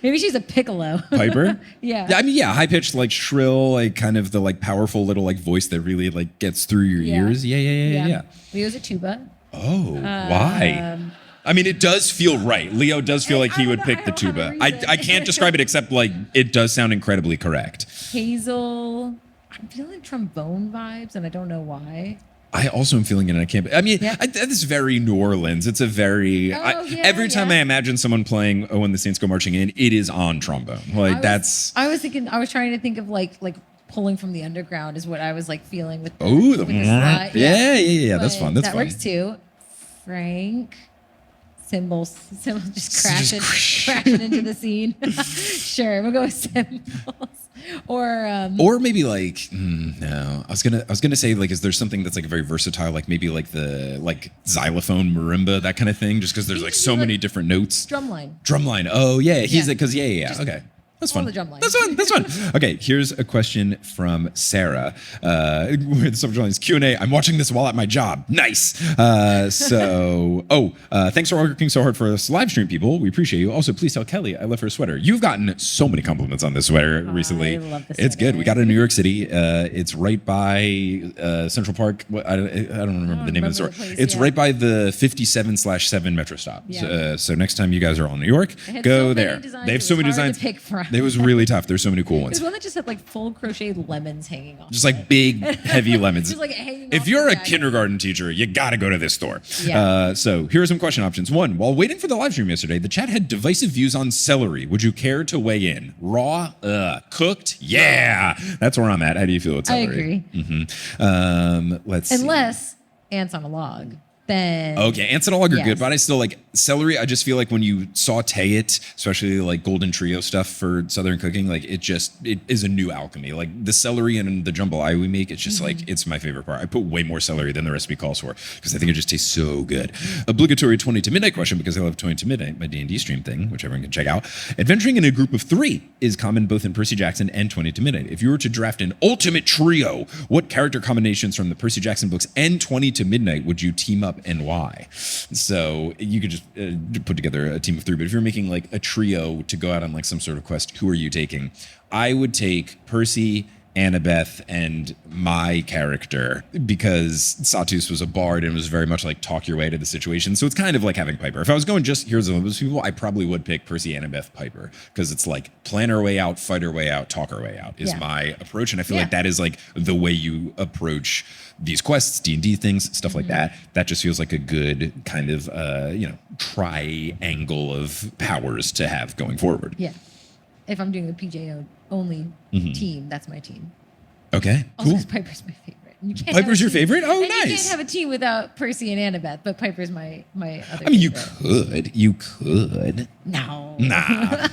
maybe she's a piccolo. Piper? Yeah. I mean, yeah, high pitched, like shrill, like kind of the like powerful little like voice that really like gets through your Yeah. ears. Yeah. Leo's a tuba. Oh, why? I mean, it does feel right. Leo does feel like he would pick the tuba. I can't describe it except like it does sound incredibly correct. Hazel. I'm feeling trombone vibes, and I don't know why. I also am feeling it, and I can't. I mean, Yeah. it's very New Orleans. It's a very. Every time I imagine someone playing "Oh, When the Saints Go Marching In," it is on trombone. Like I was trying to think of like pulling from the underground is what I was like feeling with. Oh, the slide. yeah. That's But fun. That's that fun. works too. Frank. Cymbals just crashing into the scene. Sure, we'll go with cymbals. Or maybe like no. I was gonna say like, is there something that's like very versatile, like maybe like the like xylophone, marimba, that kind of thing? Just because there's like so many different notes. Drumline. Oh yeah, he's Yeah. because okay. That's all fun. the drum line. That's fun. Okay, here's a question from Sarah. The subject line is Q&A. I'm watching this while at my job. Nice. Thanks for working so hard for us live stream people. We appreciate you. Also, please tell Kelly I love her sweater. You've gotten so many compliments on this sweater recently. I love the It's good. sweater. We got it in New York City. It's right by Central Park. I don't remember the name of the store. remember the place, It's yeah. right by the 57/7 Metro stop. Yeah. So next time you guys are all in New York, They had go so many there. designs, They have it so was many hard designs. to pick from. It was really tough. There's so many cool ones. There's one that just had like full crocheted lemons hanging off. Just like big, heavy lemons. Just, like, hanging If off you're the a jacket. kindergarten teacher, you gotta go to this store. Yeah. So here are some question options. 1, while waiting for the live stream yesterday, the chat had divisive views on celery. Would you care to weigh in? Raw? Cooked? Yeah. That's where I'm at. How do you feel with I celery? agree. Let's see. Unless ants on a log, then Okay, ants and all are Yes. good, but I still like celery. I just feel like when you saute it, especially like golden trio stuff for Southern cooking, like it is a new alchemy. Like the celery and the jambalaya we make, it's just like, it's my favorite part. I put way more celery than the recipe calls for because I think it just tastes so good. Obligatory 20 to midnight question because I love 20 to midnight, my D&D stream thing, which everyone can check out. Adventuring in a group of 3 is common both in Percy Jackson and 20 to midnight. If you were to draft an ultimate trio, what character combinations from the Percy Jackson books and 20 to midnight would you team up and why? So you could just put together a team of 3, but if you're making like a trio to go out on like some sort of quest, who are you taking? I would take Percy Annabeth and my character, because Satus was a bard and was very much like talk your way to the situation. So it's kind of like having Piper. If I was going just Heroes of Olympus people, I probably would pick Percy, Annabeth, Piper, because it's like plan our way out, fight our way out, talk our way out is my approach. And I feel like that is like the way you approach these quests, D&D things, stuff like that. That just feels like a good kind of, triangle of powers to have going forward. Yeah. If I'm doing a PJO only team, that's my team. Okay, Also, cool. 'cause Piper's my favorite. You can't Piper's have your a team- favorite? Oh, and nice. You can't have a team without Percy and Annabeth, but Piper's my other. I mean, favorite. you could. No. Nah.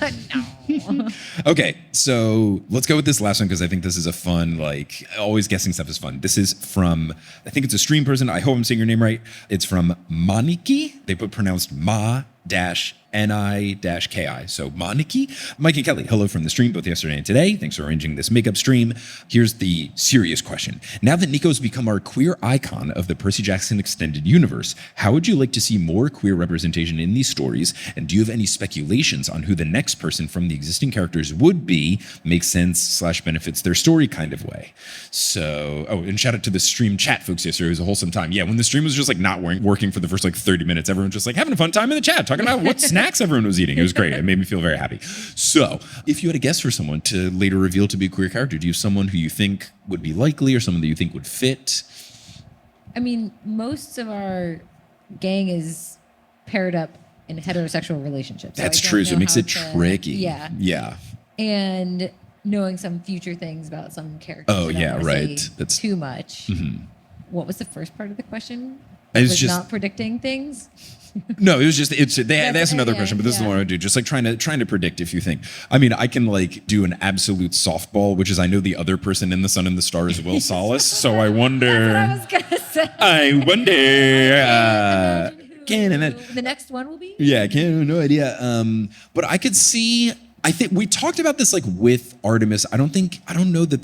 No. Okay, so let's go with this last one because I think this is a fun, like, always guessing stuff is fun. This is from, I think it's a stream person. I hope I'm saying your name right. It's from Maniki. They put pronounced Ma-Ni-Ki. So Maniki. Mike and Kelly, hello from the stream, both yesterday and today. Thanks for arranging this makeup stream. Here's the serious question. Now that Nico's become our queer icon of the Percy Jackson extended universe, how would you like to see more queer representation in these stories? And do you have any speculations on who the next person from the existing characters would be? Makes sense / benefits their story kind of way. So, and shout out to the stream chat folks yesterday. It was a wholesome time. Yeah, when the stream was just like not working for the first like 30 minutes, everyone just like having a fun time in the chat, talking about what snacks everyone was eating. It was great. It made me feel very happy. So, if you had a guess for someone to later reveal to be a queer character, do you have someone who you think would be likely or someone that you think would fit? I mean, most of our gang is paired up in heterosexual relationships. So That's I don't true. So it know makes how it to- tricky. Yeah. Yeah. And knowing some future things about some characters. Oh, I don't yeah, wanna right. say That's- too much. What was the first part of the question? It's Was just not predicting things. no. It was just they asked another yeah, question, but this is the yeah. one I would do. Just like trying to predict if you think. I mean, I can like do an absolute softball, which is I know the other person in The Sun and the Stars will Solace. So I wonder. I was gonna say. I wonder. Can't imagine. The next one will be. Yeah, I can't. No idea. But I could see. I think we talked about this like with Artemis. I don't know that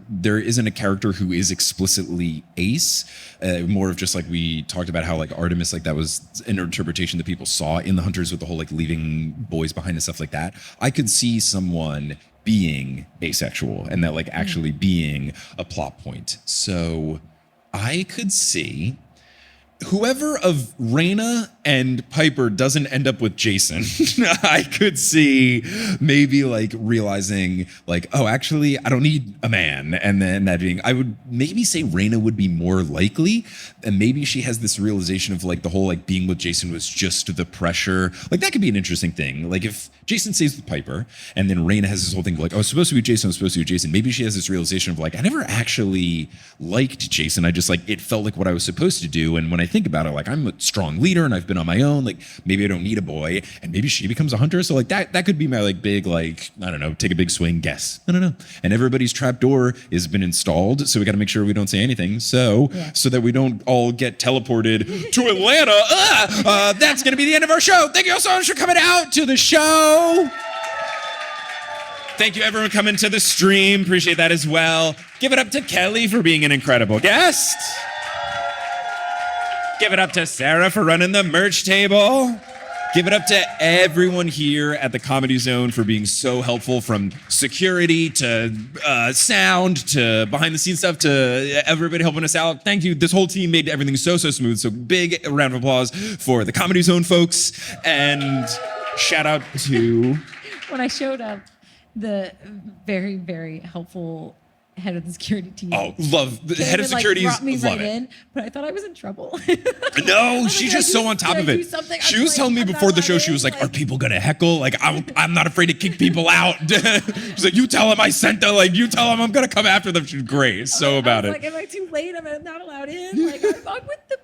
there isn't a character who is explicitly ace. More of just like we talked about how like Artemis, like that was an interpretation that people saw in the Hunters with the whole like leaving boys behind and stuff like that. I could see someone being asexual and that like actually being a plot point. So I could see whoever of Raina and Piper doesn't end up with Jason, I could see maybe like realizing like, oh, actually, I don't need a man. And then that being, I would maybe say Raina would be more likely. And maybe she has this realization of like the whole like being with Jason was just the pressure. Like that could be an interesting thing. Like if Jason stays with Piper and then Raina has this whole thing of like, oh, I was supposed to be Jason, I was supposed to be Jason. Maybe she has this realization of like, I never actually liked Jason. I just like, it felt like what I was supposed to do. And when I think about it, like I'm a strong leader and I've been on my own, like maybe I don't need a boy, and maybe she becomes a hunter. So like that could be my like big, like, I don't know, take a big swing guess. I don't know. And everybody's trap door has been installed. So we got to make sure we don't say anything. So that we don't all get teleported to Atlanta. That's going to be the end of our show. Thank you all so much for coming out to the show. Thank you everyone coming to the stream. Appreciate that as well. Give it up to Kelly for being an incredible guest. Give it up to Sarah for running the merch table. Give it up to everyone here at the Comedy Zone for being so helpful, from security to sound to behind the scenes stuff to everybody helping us out. Thank you. This whole team made everything so smooth. So big round of applause for the Comedy Zone folks. And shout out to... When I showed up, the very, very helpful head of the security team. Oh, love the head of security is brought me love right it. in, but I thought I was in trouble. No, she's Did just I so on top did of I do it. something? She I was like, telling me I'm not before the show, allowed she was in, like, "Are people gonna heckle? Like, I'm not afraid to kick people out." She's like, "You tell them I sent them. Like, you tell them I'm gonna come after them." She's great, so about I it. was like, am I too late? I'm not allowed in. Like, I'm with him.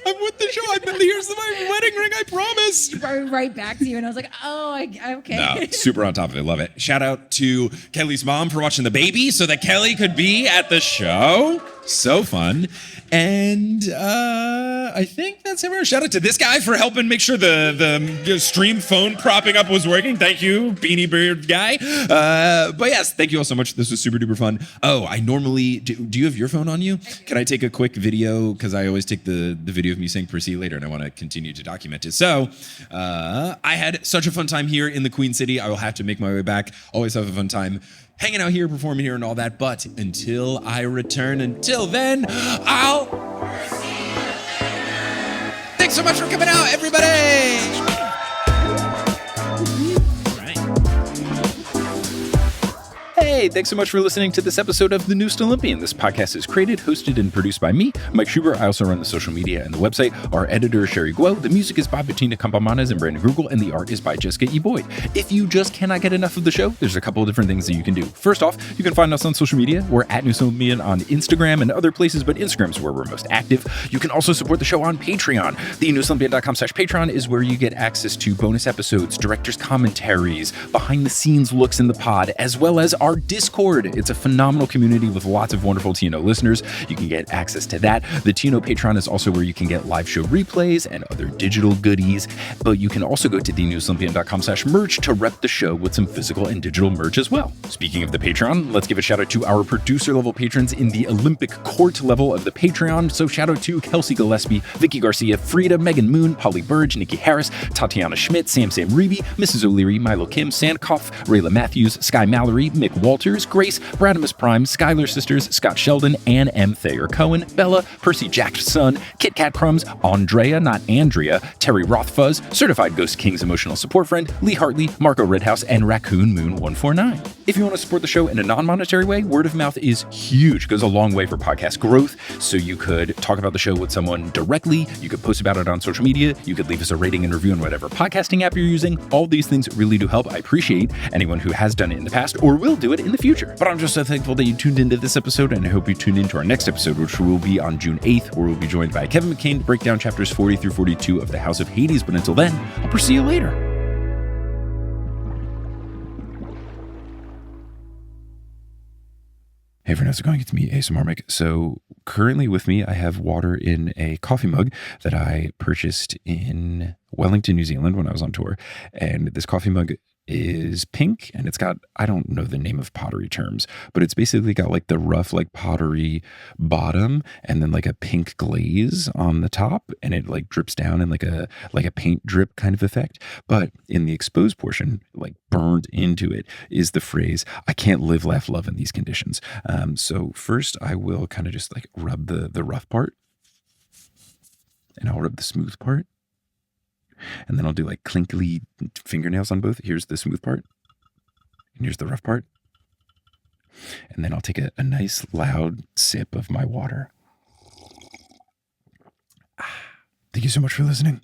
I'm with the show. Here's my wedding ring. I promise. Right back to you, and I was like, oh, okay. No, super on top of it. Love it. Shout out to Kelly's mom for watching the baby so that Kelly could be at the show. So fun. And I think that's it. Shout out to this guy for helping make sure the stream phone propping up was working. Thank you, Beanie Beard guy. But yes, thank you all so much. This was super duper fun. Oh, I normally do you have your phone on you? Can I take a quick video? Because I always take the video of me saying Percy later, and I want to continue to document it. So I had such a fun time here in the Queen City. I will have to make my way back. Always have a fun time. hanging out here, performing here and all that. But until I return, until then, thanks so much for coming out, everybody. Hey, thanks so much for listening to this episode of The Newest Olympian. This podcast is created, hosted, and produced by me, Mike Schubert. I also run the social media and the website. Our editor is Sherry Guo. The music is by Bettina Campamanes and Brandon Grugel, and the art is by Jessica E. Boyd. If you just cannot get enough of the show, there's a couple of different things that you can do. First off, you can find us on social media. We're at Newest Olympian on Instagram and other places, but Instagram's where we're most active. You can also support the show on Patreon. TheNewestOlympian.com/Patreon is where you get access to bonus episodes, director's commentaries, behind-the-scenes looks in the pod, as well as our Discord. It's a phenomenal community with lots of wonderful TNO listeners. You can get access to that. The TNO Patreon is also where you can get live show replays and other digital goodies. But you can also go to thenewsolympian.com/merch to rep the show with some physical and digital merch as well. Speaking of the Patreon, let's give a shout out to our producer level patrons in the Olympic court level of the Patreon. So shout out to Kelsey Gillespie, Vicky Garcia, Frida, Megan Moon, Polly Burge, Nikki Harris, Tatiana Schmidt, Sam Reeby, Mrs. O'Leary, Milo Kim, Sandkoff, Rayla Matthews, Sky Mallory, Mick Walters, Grace, Bradimus Prime, Skylar Sisters, Scott Sheldon, Ann M. Thayer Cohen, Bella, Percy Jackson, Kit Kat Crumbs, Andrea, not Andrea, Terry Rothfuzz, Certified Ghost King's emotional support friend, Lee Hartley, Marco Redhouse, and Raccoon Moon 149. If you want to support the show in a non-monetary way, word of mouth is huge, goes a long way for podcast growth. So you could talk about the show with someone directly, you could post about it on social media, you could leave us a rating and review on whatever podcasting app you're using. All these things really do help. I appreciate anyone who has done it in the past or will do it in the future. But I'm just so thankful that you tuned into this episode, and I hope you tuned into our next episode, which will be on June 8th, where we'll be joined by Kevin McCain to break down chapters 40 through 42 of the House of Hades. But until then, I'll see you later. Hey everyone, how's it going? It's me, ASMR Mike. So currently with me, I have water in a coffee mug that I purchased in Wellington, New Zealand when I was on tour. And this coffee mug is pink, and it's got, I don't know the name of pottery terms, but it's basically got like the rough like pottery bottom and then like a pink glaze on the top, and it like drips down in like a paint drip kind of effect. But in the exposed portion, like burned into it, is the phrase, "I can't live, laugh, love in these conditions." So first I will kind of just like rub the rough part, and I'll rub the smooth part. And then I'll do like clinkly fingernails on both. Here's the smooth part, and here's the rough part. And then I'll take a nice loud sip of my water. Thank you so much for listening.